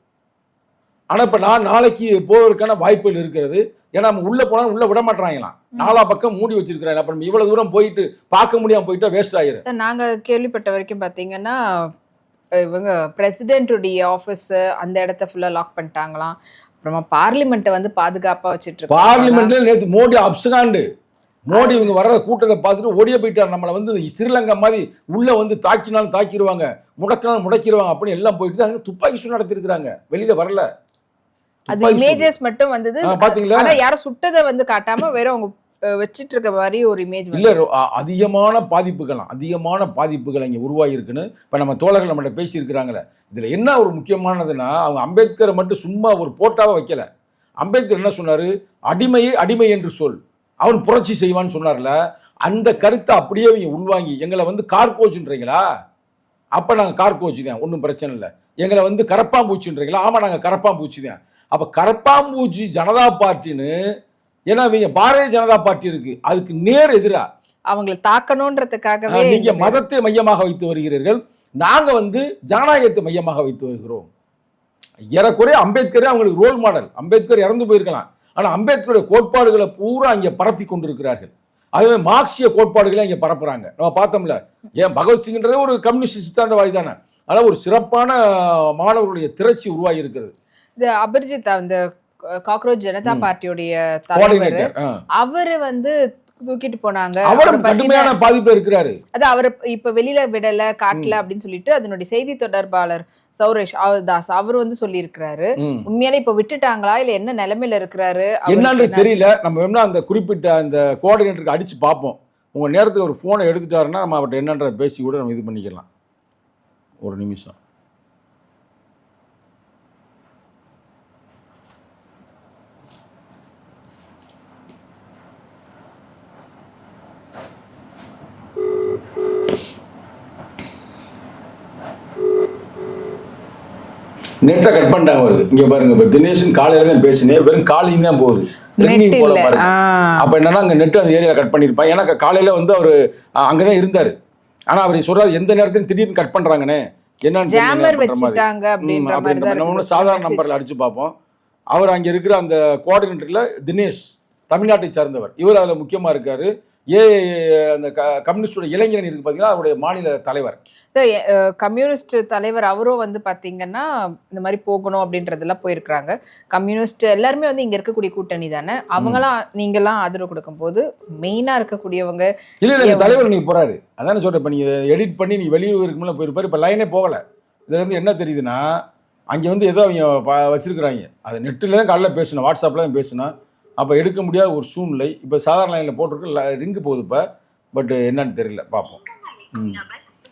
Speaker 2: ஆனா இப்ப நான் நாளைக்கு போவதற்கான வாய்ப்புகள் இருக்கிறது. ஏன்னா நம்ம உள்ள போனாலும் உள்ள விட மாட்டாங்களாம், 4 பக்கம் மூடி வச்சிருக்கிறாங்க. அப்ப நம்ம இவ்வளவு தூரம் போயிட்டு பார்க்க முடியாம போயிட்டா வேஸ்ட் ஆயிரும்.
Speaker 3: நாங்க கேள்விப்பட்ட வரைக்கும் பாத்தீங்கன்னா இவங்க பிரசிடென்ட்டுடைய ஆஃபீஸ் அந்த இடத்த ஃபுல்லா லாக் பண்ணிட்டாங்களாம். அப்புறமா பார்லிமெண்ட்டை வந்து பாதுகாப்பா வச்சுட்டு இருக்காங்க.
Speaker 2: பார்லிமெண்ட்ல நேற்று மோடி அப்சகாண்டு மோடி இவங்க வர்ற கூட்டத்தை பார்த்துட்டு ஓடிய போயிட்டார். நம்மளை வந்து ஸ்ரீலங்கா மாதிரி உள்ள வந்து தாக்கினாலும் தாக்கிடுவாங்க, முடக்கினாலும் முடக்கிடுவாங்க அப்படின்னு எல்லாம் போயிட்டு அங்க துப்பாக்கி சூடு நடத்திருக்கிறாங்க. வெளியில வரல.
Speaker 3: அது இமேஜஸ் மட்டும் வந்தது பாத்தீங்களா? ஆனா யாரும் சுட்டதை வந்து காட்டாம வேற அவங்க வச்சிட்டு இருக்க மாதிரி ஒரு இமேஜ்
Speaker 2: இல்ல. அதிகமான பாதிப்புகள் இங்க உருவாகி இருக்குன்னு இப்ப நம்ம தோழர்கள் நம்மகிட்ட பேசி இருக்கிறாங்களே. இதுல என்ன ஒரு முக்கியமானதுன்னா, அவங்க அம்பேத்கரை மட்டும் சும்மா ஒரு போட்டாவை வைக்கல. அம்பேத்கர் என்ன சொன்னாரு? அடிமையை அடிமை என்று சொல், அவன் புரட்சி செய்வான்னு சொன்னார்ல. அந்த கருத்தை அப்படியே இவங்க உள்வாங்கி எங்களை வந்து கார்கோச்சுன்றீங்களா? அப்ப நாங்க கார்கோச்சு தான், ஒன்றும் பிரச்சனை இல்லை. எங்களை வந்து கரப்பாம்பூச்சின்றீங்களா? ஆமா நாங்க கரப்பாம்பூச்சி தான். அப்ப கரப்பாம்பூச்சி ஜனதா பார்ட்டின்னு, ஏன்னா இவங்க பாரதிய ஜனதா பார்ட்டி இருக்கு, அதுக்கு நேர் எதிரா
Speaker 3: அவங்களை தாக்கணும்ன்றதுக்காகவே
Speaker 2: நீங்க மதத்தை மையமாக வைத்து வருகிறீர்கள், நாங்க வந்து ஜனநாயகத்தை மையமாக வைத்து வருகிறோம். ஏறக்குறைய அம்பேத்கரே அவங்களுக்கு ரோல் மாடல். அம்பேத்கர் இறந்து போயிருக்கலாம், ஆனா அம்பேத்கருடைய கோட்பாடுகளை பூரா இங்க பரப்பி கொண்டிருக்கிறார்கள். அதுவே மார்க்சிய கோட்பாடுகளை இங்க பரப்புறாங்க. நம்ம பார்த்தோம்ல, ஏன் பகவத்சிங்ன்றதே ஒரு கம்யூனிஸ்ட் சித்தாந்தவாதி தானே. அதனால ஒரு சிறப்பான மாணவர்களுடைய திரட்சி உருவாகி இருக்கிறது.
Speaker 3: இந்த அபிர்ஜித் அந்த காக்ரோச் ஜனதா பார்ட்டியோடைய தலைவர், அவரு வந்து தூக்கிட்டு போனாங்க.
Speaker 2: அவரும் கடுமையான பாதிப்புல இருக்கிறாரு.
Speaker 3: அது அவர் இப்ப வெளியில விடல காட்டல அப்படின்னு சொல்லிட்டு அதனுடைய செய்தி தொடர்பாளர் சௌரேஷ் தாஸ் அவர் வந்து சொல்லி இருக்கிறாரு. உண்மையாலே இப்ப விட்டுட்டாங்களா இல்ல என்ன நிலைமையில இருக்கிறாரு
Speaker 2: என்னன்னு தெரியல. நம்ம வேணா அந்த குறிப்பிட்ட அந்த கோஆர்டினேட்டருக்கு அடிச்சு பார்ப்போம். உங்க நேரத்துக்கு ஒரு போனை எடுத்துட்டாருன்னா நம்ம அவர்கிட்ட என்னன்றதை பேசி கூட நம்ம இது பண்ணிக்கலாம். ஒரு நிமிஷம். நெட்டை கட் பண்ணிட்டாங்க அவருக்கு. இங்க பாருங்க, இப்ப தினேஷன் காலையில தான் பேசினேன், வெறும் காலையும் தான் போகுது. போல பாருங்க. அப்ப என்னன்னா அங்க நெட் அந்த ஏரியா கட் பண்ணிருப்பான். ஏன்னா காலையில வந்து அவரு அங்கதான் இருந்தாரு. ஆனா அவர் சொல்றாரு எந்த நேரத்தையும் திடீர்னு கட் பண்றாங்கன்னு, என்னன்னு சாதாரண நம்பர்ல அடிச்சு பார்ப்போம். அவர் அங்க இருக்கிற அந்த கோஆர்டினேட்டர்ல தினேஷ், தமிழ்நாட்டை சார்ந்தவர், இவர் அதுல முக்கியமா இருக்காரு. அந்த கம்யூனிஸ்டோட இளைஞரணி இருக்கு பாத்தீங்கன்னா, அவருடைய மாநில தலைவர்,
Speaker 3: கம்யூனிஸ்ட் தலைவர். அவரும் வந்து பாத்தீங்கன்னா இந்த மாதிரி போகணும் அப்படின்றதெல்லாம் போயிருக்கிறாங்க. கம்யூனிஸ்ட் எல்லாருமே வந்து இங்க இருக்கக்கூடிய கூட்டணி தானே, அவங்களாம் நீங்கெல்லாம் ஆதரவு கொடுக்கும் போது மெயினா இருக்கக்கூடியவங்க
Speaker 2: இல்ல தலைவர் நீங்க போறாரு. அதான சொல்றேன். இப்ப நீங்க எடிட் பண்ணி நீ வெளியூருக்கு மேல போயிருப்பாரு. இப்ப லைனே போகல. இதுல இருந்து என்ன தெரியுதுன்னா, அங்க வந்து ஏதோ அவங்க வச்சிருக்கிறாங்க. அது நெட்டில் தான் காலைல பேசணும், வாட்ஸ்அப்ல தான் பேசணும். அப்போ எடுக்க முடியாத ஒரு சூழ்நிலை. இப்போ சாதாரண லைனில் போட்டிருக்கு, ரிங்கு போகுது இப்போ. பட் என்னன்னு தெரியல, பார்ப்போம்.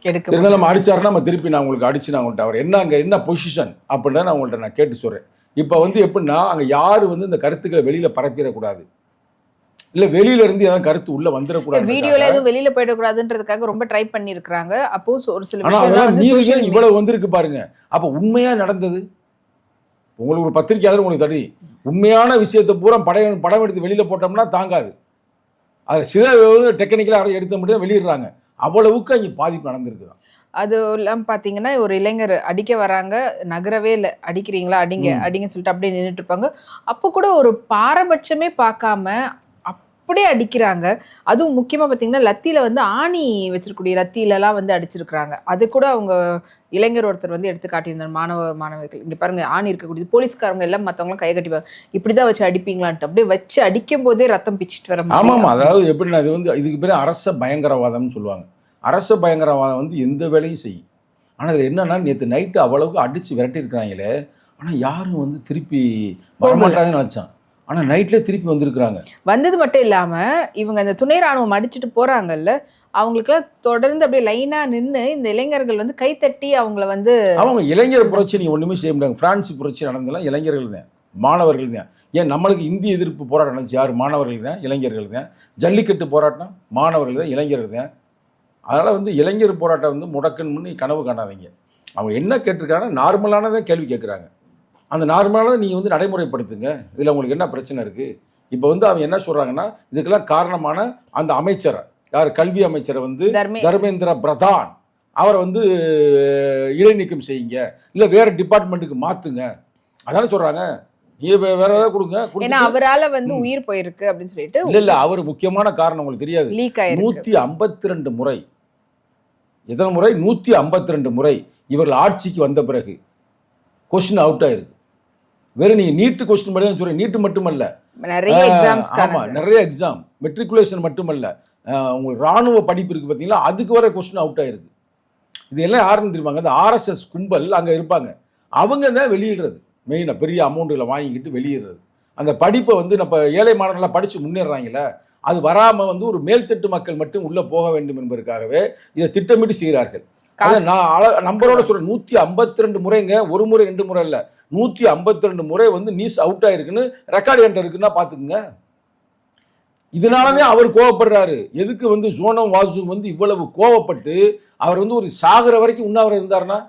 Speaker 2: இருந்தாலும் நம்ம அடிச்சாருன்னா நம்ம திருப்பி நான் உங்களுக்கு அடிச்சு நான் உங்கள்கிட்ட அவர் என்ன அங்கே என்ன பொசிஷன் அப்படின்னா நான் உங்கள்கிட்ட நான் கேட்டு சொல்கிறேன். இப்போ வந்து எப்படின்னா, அங்கே யார் வந்து இந்த கருத்துக்களை வெளியில் பரப்பிடக்கூடாது, இல்லை வெளியில இருந்து ஏதாவது கருத்து உள்ள வந்துடக்கூடாது,
Speaker 3: வீடியோல எதுவும் வெளியில போயிடக்கூடாதுன்றதுக்காக ரொம்ப ட்ரை பண்ணியிருக்கிறாங்க. அப்போ ஒரு சில
Speaker 2: இவ்வளவு வந்திருக்கு பாருங்க. அப்போ உண்மையா நடந்தது உங்களுக்கு ஒரு பத்திரிகையாளர் உங்களுக்கு தடி உண்மையான விஷயத்தை பூரா படம் எடுத்து வெளியில போட்டோம்னா தாங்காது. அதில் சில டெக்னிக்கலாக எடுத்த மட்டும் தான் வெளியிடுறாங்க. அவ்வளவுக்கு அங்கே பாதிப்பு நடந்திருக்குதான்.
Speaker 3: அது எல்லாம் பார்த்தீங்கன்னா ஒரு இளைஞர் அடிக்க வராங்க, நகரவே இல்லை, அடிக்கிறீங்களா அடிங்க அடிங்க சொல்லிட்டு அப்படியே நின்றுட்டு இருப்பாங்க. அப்போ கூட ஒரு பாரபட்சமே பார்க்காம அப்படியே அடிக்கிறாங்க. அதுவும் முக்கியமாக பார்த்தீங்கன்னா லத்தியில் வந்து ஆணி வச்சிருக்கக்கூடிய லத்தியிலலாம் வந்து அடிச்சிருக்கிறாங்க. அது கூட அவங்க இளைஞர் ஒருத்தர் வந்து எடுத்து காட்டியிருந்தார். மாணவர்கள் இங்கே பாருங்க ஆணி இருக்கக்கூடியது, போலீஸ்காரங்க எல்லாம் மற்றவங்களாம் கை கட்டிப்பாங்க, இப்படி தான் வச்சு அடிப்பீங்களான்ட்டு அப்படியே வச்சு அடிக்கும் போதே ரத்தம் பிச்சுட்டு வர மாதிரி.
Speaker 2: ஆமாம், அதாவது எப்படின்னா இது வந்து இதுக்கு பேர் அரச பயங்கரவாதம்னு சொல்லுவாங்க. அரச பயங்கரவாதம் வந்து எந்த வேலையும் செய்யும். ஆனால் இதில் என்னன்னா நேற்று நைட்டு அவ்வளவுக்கு அடித்து விரட்டி இருக்கிறாங்களே, ஆனால் யாரும் வந்து திருப்பி வரமாட்டாங்கன்னு நினச்சான். ஆனால் நைட்லேயே திருப்பி வந்திருக்கிறாங்க.
Speaker 3: வந்தது மட்டும் இல்லாமல் இவங்க அந்த துணை ராணுவம் அடிச்சுட்டு போகிறாங்கல்ல, அவங்களுக்குலாம் தொடர்ந்து அப்படியே லைனாக நின்று இந்த இளைஞர்கள் வந்து கைத்தட்டி அவங்கள வந்து
Speaker 2: அவங்க இளைஞர் புரட்சி நீங்கள் ஒன்றுமே செய்ய முடியாது. பிரான்ஸ் புரட்சி நடந்ததெல்லாம் இளைஞர்கள் தான், மாணவர்கள் தான். ஏன் நம்மளுக்கு இந்திய எதிர்ப்பு போராட்டம் நடந்துச்சு யார்? மாணவர்கள் தான், இளைஞர்கள் தான். ஜல்லிக்கட்டு போராட்டம் மாணவர்கள் தான், இளைஞர்கள் தான். அதனால் வந்து இளைஞர் போராட்டம் வந்து முடக்கணும்னு கனவு காணாதீங்க. அவங்க என்ன கேட்டிருக்காங்கன்னா நார்மலானதான் கேள்வி கேட்குறாங்க. அந்த நார்மலானதை நீங்கள் வந்து நடைமுறைப்படுத்துங்க. இதில் உங்களுக்கு என்ன பிரச்சனை இருக்குது? இப்போ வந்து அவங்க என்ன சொல்கிறாங்கன்னா இதுக்கெல்லாம் காரணமான அந்த அமைச்சரை, யார்? கல்வி அமைச்சரை வந்து தர்மேந்திர பிரதான், அவரை வந்து இடைநீக்கம் செய்யுங்க, இல்லை வேறு டிபார்ட்மெண்ட்டுக்கு மாற்றுங்க, அதானே சொல்கிறாங்க. வேற ஏதாவது கொடுங்க.
Speaker 3: ஏன்னா அவரால வந்து உயிர் போயிருக்கு அப்படின்னு சொல்லிட்டு
Speaker 2: இல்ல அவர் முக்கியமான காரணம் உங்களுக்கு தெரியாது. 152 முறை, எத்தனை முறை? 152 முறை இவர்கள் ஆட்சிக்கு வந்த பிறகு கொஸ்டின் அவுட் ஆயிருக்கு. வெறும் நீங்க நீட்டு கொஸ்டின் மட்டும் சொல்றீங்க. நீட்டு மட்டுமல்ல,
Speaker 3: நிறைய எக்ஸாம்ஸ்.
Speaker 2: ஆமா, நிறைய எக்ஸாம், மெட்ரிகுலேஷன் மட்டுமல்ல, உங்களுக்கு ராணுவ படிப்பு இருக்கு பார்த்தீங்களா, அதுக்கு வர கொஸ்டின் அவுட் ஆயிருக்கு. இது எல்லாம் யாருன்னு தெரியுமாங்க? இந்த RSS கும்பல் அங்கே இருப்பாங்க, அவங்க தான் வெளியிடுறது. மெயினாக பெரிய அமௌண்ட்டுகளை வாங்கிக்கிட்டு வெளியிடுறது. அந்த படிப்பை வந்து நம்ம ஏழை மாணவர்களாக படித்து முன்னேறாங்களே, அது வராமல் வந்து ஒரு மேல்தட்டு மக்கள் மட்டும் உள்ளே போக வேண்டும் என்பதற்காகவே இதை திட்டமிட்டு செய்கிறார்கள். நான் நம்பரோட சொல்கிறேன், 152 முறைங்க, ஒரு முறை 2 முறை இல்லை, 152 முறை வந்து நியூஸ் அவுட் ஆயிருக்குன்னு ரெக்கார்டு என்கிட்ட இருக்குன்னா பார்த்துக்குங்க. இதனாலவே அவர் கோவப்படுறாரு. எதுக்கு வந்து சோனம் வாசும் வந்து இவ்வளவு கோவப்பட்டு அவர் வந்து ஒரு சாகிற வரைக்கும் உண்ணாவிரதம் இருந்தாருன்னா?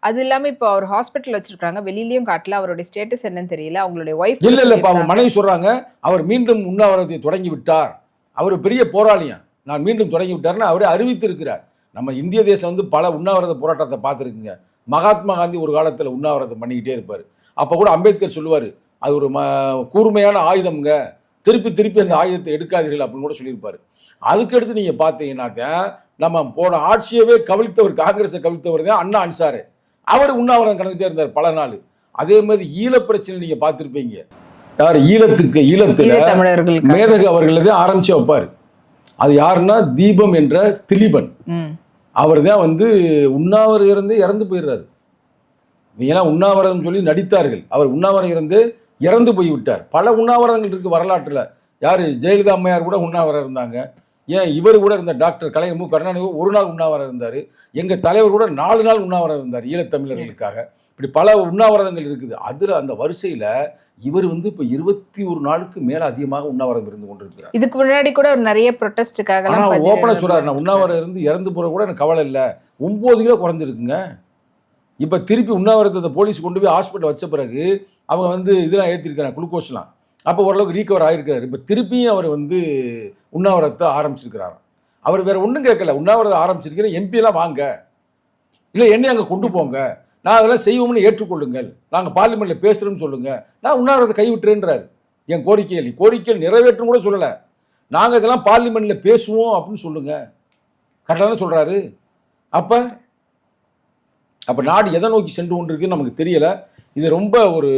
Speaker 3: அது இல்லாம இப்போ அவர் ஹாஸ்பிட்டல் வச்சிருக்காங்க, வெளியிலயும் காட்டல, அவருடைய ஸ்டேட்டஸ் என்னன்னு தெரியல. அவங்களுடைய ஒய்ஃப்
Speaker 2: இல்ல அவங்க மனைவி சொல்றாங்க அவர் மீண்டும் உண்ணாவிரதத்தை தொடங்கி விட்டார், அவர் பெரிய போராளியா, நான் மீண்டும் தொடங்கி விட்டார்னு அவரே அறிவித்திருக்கிறார். நம்ம இந்திய தேசம் வந்து பல உண்ணாவிரத போராட்டத்தை பார்த்துருக்குங்க. மகாத்மா காந்தி ஒரு காலத்தில் உண்ணாவிரதம் பண்ணிக்கிட்டே இருப்பார். அப்போ கூட அம்பேத்கர் சொல்லுவார், அது ஒரு கூர்மையான ஆயுதம்ங்க, திருப்பி திருப்பி அந்த ஆயுதத்தை எடுக்காதீர்கள் அப்படின்னு கூட சொல்லியிருப்பார். அதுக்கடுத்து நீங்கள் பார்த்தீங்கன்னாக்க நம்ம போன ஆட்சியவே கவிழ்த்தவர், காங்கிரஸை கவிழ்த்தவர் தான் அண்ணா அன்சாரி. அவர் உண்ணாவிரதம் கடந்துகிட்டே இருந்தார் பல நாள். அதே மாதிரி ஈழ பிரச்சனை நீங்கள் பார்த்துருப்பீங்க. யார்? ஈழத்தில் மேதகு அவர்களதான் ஆரம்பிச்சு வைப்பார். அது யாருன்னா தீபம் என்ற திலீபன். அவர் தான் வந்து உண்ணாவிரதம் இருந்து இறந்து போயிடுறாரு. ஏன்னா உண்ணாவிரதம் சொல்லி நடித்தார்கள், அவர் உண்ணாவிரதம் இருந்து இறந்து போய் விட்டார். பல உண்ணாவிரதங்கள் இருக்குது வரலாற்றில். யார்? ஜெயலலிதா அம்மையார் கூட உண்ணாவிரதம் இருந்தாங்க. ஏன் இவர் கூட இருந்த டாக்டர் கலைஞர் மு கருணாநிதி ஒரு நாள் உண்ணாவிரதம் இருந்தார். எங்கள் தலைவர் கூட 4 நாள் உண்ணாவிரதம் இருந்தார் ஈழத்தமிழர்களுக்காக. இப்படி பல உண்ணாவிரதங்கள் இருக்குது. அதில் அந்த வரிசையில் இவர் வந்து இப்போ 21 நாளுக்கு மேலே அதிகமாக உண்ணாவிரதம் இருந்து கொண்டிருக்கிறார்.
Speaker 3: இதுக்கு முன்னாடி கூட ஒரு நிறைய ப்ரொட்டஸ்ட்டுக்காக
Speaker 2: ஓப்பனாக சொல்கிறார், நான் உண்ணாவிரதம் இருந்து இறந்து போகிற கூட எனக்கு கவலை இல்லை, 9 கிலோ குறைஞ்சிருக்குங்க. இப்போ திருப்பி உண்ணாவிரதத்தை போலீஸ் கொண்டு போய் ஹாஸ்பிட்டல் வச்ச பிறகு அவங்க வந்து இதெல்லாம் ஏற்றிருக்கிறாங்க, குளுக்கோஸ்லாம். அப்போ ஓரளவுக்கு ரீகவர் ஆகிருக்கிறார். இப்போ திருப்பியும் அவர் வந்து உண்ணாவிரதத்தை ஆரம்பிச்சிருக்கிறார். அவர் வேறு ஒன்றும் கேட்கல, உண்ணாவிரதம் ஆரம்பிச்சிருக்கிறேன், எம்பியெல்லாம் வாங்க, இல்லை என்னை அங்கே கொண்டு போங்க, நான் அதெல்லாம் செய்வோம்னு ஏற்றுக்கொள்ளுங்கள், நாங்கள் பார்லிமெண்ட்டில் பேசுகிறோன்னு சொல்லுங்கள், நான் உண்ணாவிரதத்தை கைவிட்டுறேன்றார். என் கோரிக்கைகள் நிறைவேற்றும் கூட சொல்லலை, நாங்கள் இதெல்லாம் பார்லிமெண்ட்டில் பேசுவோம் அப்படின்னு சொல்லுங்கள், கரெக்டாக சொல்கிறாரு. அப்போ நாடு எதை நோக்கி சென்று கொண்டிருக்குன்னு நமக்கு தெரியலை. இது ரொம்ப ஒரு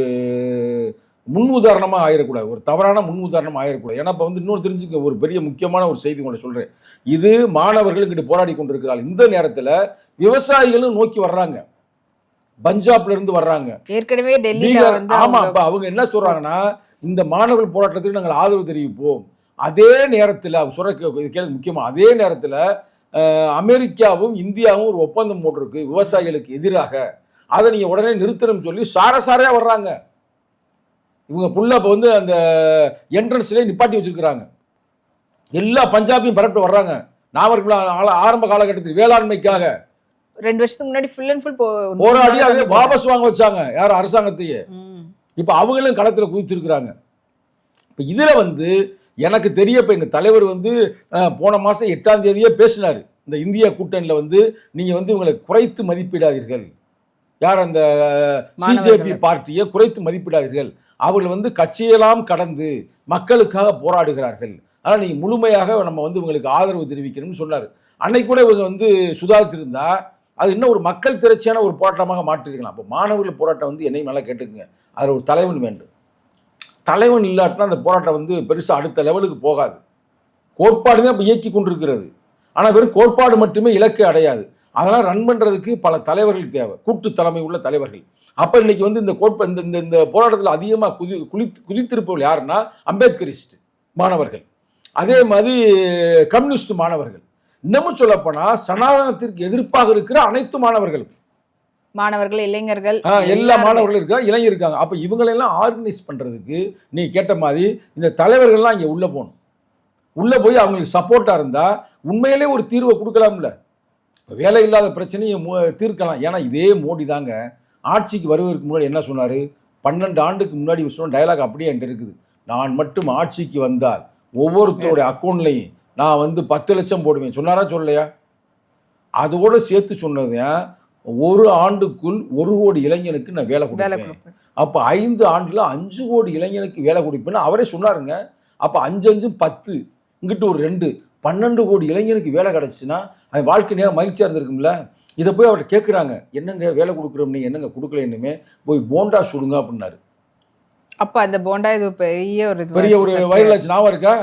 Speaker 2: முன் உதாரணமாக ஆயிடக்கூடாது, ஒரு தவறான முன் உதாரணமாக ஆயிடக்கூடாது. ஏன்னா இப்போ வந்து இன்னொரு தெரிஞ்சுக்க ஒரு பெரிய முக்கியமான ஒரு செய்தி உங்களை சொல்கிறேன். இது மாணவர்கள் இங்கிட்டு போராடி கொண்டிருக்கிறார்கள். இந்த நேரத்தில் விவசாயிகளும் நோக்கி வர்றாங்க, பஞ்சாப்ல இருந்து வர்றாங்க,
Speaker 3: ஏற்கனவே டெல்லியில வந்து.
Speaker 2: ஆமா, அப்ப அவங்க என்ன சொல்றாங்கன்னா இந்த மாணவர்கள் போராட்டத்துக்கு நாங்கள் ஆதரவு தெரிவிப்போம். அதே நேரத்தில் சொல்ற கேள்வி முக்கியமா, அதே நேரத்தில் அமெரிக்காவும் இந்தியாவும் ஒரு ஒப்பந்தம் போட்டிருக்கு விவசாயிகளுக்கு எதிராக, அதை நீங்க உடனே நிறுத்தணும்னு சொல்லி சாரசாரையா வர்றாங்க. இவங்க புள்ள இப்போ வந்து அந்த என்ட்ரன்ஸ்லேயே நிப்பாட்டி வச்சிருக்கிறாங்க. எல்லா பஞ்சாபையும் பரப்பிட்டு வர்றாங்க. நான் ஆரம்ப காலகட்டத்தில் வேளாண்மைக்காக
Speaker 3: 2 வருஷத்துக்கு முன்னாடி ஃபுல் அண்ட் ஃபுல்
Speaker 2: போராடி அதை வாபஸ் வாங்க வச்சாங்க, யார்? அரசாங்கத்தையே. இப்போ அவங்களும் களத்தில் குதிச்சிருக்கிறாங்க. இப்போ இதில் வந்து எனக்கு தெரிய இப்போ எங்கள் தலைவர் வந்து போன மாதம் 8ஆம் தேதியே பேசினார். இந்த இந்தியா கூட்டணியில் வந்து நீங்கள் வந்து இவங்களை குறைத்து மதிப்பிடாதீர்கள். யார் அந்த சிஜேபி பார்ட்டியை குறைத்து மதிப்பிடாதீர்கள். அவர்கள் வந்து கட்சியெல்லாம் கடந்து மக்களுக்காக போராடுகிறார்கள். ஆனால் நீங்கள் முழுமையாக நம்ம வந்து இவங்களுக்கு ஆதரவு தெரிவிக்கணும்னு சொன்னார். அன்னைக்கு கூட இவங்க வந்து சுதாரிச்சிருந்தா அது இன்னும் ஒரு மக்கள் திரட்சியான ஒரு போராட்டமாக மாற்றிருக்கலாம். அப்போ மாணவர்கள் போராட்டம் வந்து என்னையும் நல்லா கேட்டுக்குங்க, அதில் ஒரு தலைவன் வேண்டும். தலைவன் இல்லாட்டினா அந்த போராட்டம் வந்து பெருசாக அடுத்த லெவலுக்கு போகாது. கோட்பாடு தான் இப்போ இயக்கி கொண்டிருக்கிறது. ஆனால் வெறும் கோட்பாடு மட்டுமே இலக்கை அடையாது. அதெல்லாம் ரன் பண்ணுறதுக்கு பல தலைவர்கள் தேவை, கூட்டு தலைமை உள்ள தலைவர்கள். அப்போ இன்னைக்கு வந்து இந்த இந்த போராட்டத்தில் அதிகமாக குதித்திருப்பவர்கள் யாருன்னா அம்பேத்கரிஸ்ட் மாணவர்கள், அதே மாதிரி கம்யூனிஸ்ட் மாணவர்கள், இன்னமும் சொல்லப்போனால் சனாதனத்திற்கு எதிர்ப்பாக இருக்கிற அனைத்து மாணவர்களும்,
Speaker 3: இளைஞர்கள்
Speaker 2: எல்லா மாணவர்களும் இருக்காங்க, இளைஞர் இருக்காங்க. அப்போ இவங்களெல்லாம் ஆர்கனைஸ் பண்ணுறதுக்கு நீ கேட்ட மாதிரி இந்த தலைவர்கள்லாம் இங்கே உள்ளே போகணும். உள்ளே போய் அவங்களுக்கு சப்போர்ட்டாக இருந்தால் உண்மையிலே ஒரு தீர்வை கொடுக்கலாம்ல. வேலை இல்லாத பிரச்சனையை தீர்க்கலாம். ஏன்னா இதே மோடி தாங்க ஆட்சிக்கு வருவதற்கு முன்னாடி என்ன சொன்னார்? 12 ஆண்டுக்கு முன்னாடி சொன்ன டயலாக் அப்படியே என்கிட்ட இருக்குது. நான் மட்டும் ஆட்சிக்கு வந்தால் ஒவ்வொருத்தருடைய அக்கௌண்ட்லையும் நான் வந்து 10 லட்சம் போடுவேன் சொன்னாரா சொல்லலையா? அதோடு சேர்த்து சொன்னதேன் ஒரு ஆண்டுக்குள் 1 கோடி இளைஞனுக்கு நான் வேலை கொடுப்பேன். அப்போ 5 ஆண்டில் 5 கோடி இளைஞனுக்கு வேலை கொடுப்பேன்னு அவரே சொன்னாருங்க. அப்போ 5 5 10 இங்கிட்டு ஒரு 2 12 கோடி இளைஞனுக்கு வேலை கிடச்சின்னா அவன் வாழ்க்கை நேரம் மகிழ்ச்சியாக இருந்திருக்கும்ல. இதை போய் அவர்கிட்ட கேட்குறாங்க, என்னங்க வேலை கொடுக்குறோம், நீங்கள் என்னங்க கொடுக்கலன்னுமே, போய் போண்டா சுடுங்க அப்படின்னாரு.
Speaker 3: அப்போ அந்த போண்டா இது பெரிய ஒரு
Speaker 2: வைரல் ஆச்சு, ஞாபகம் இருக்கா?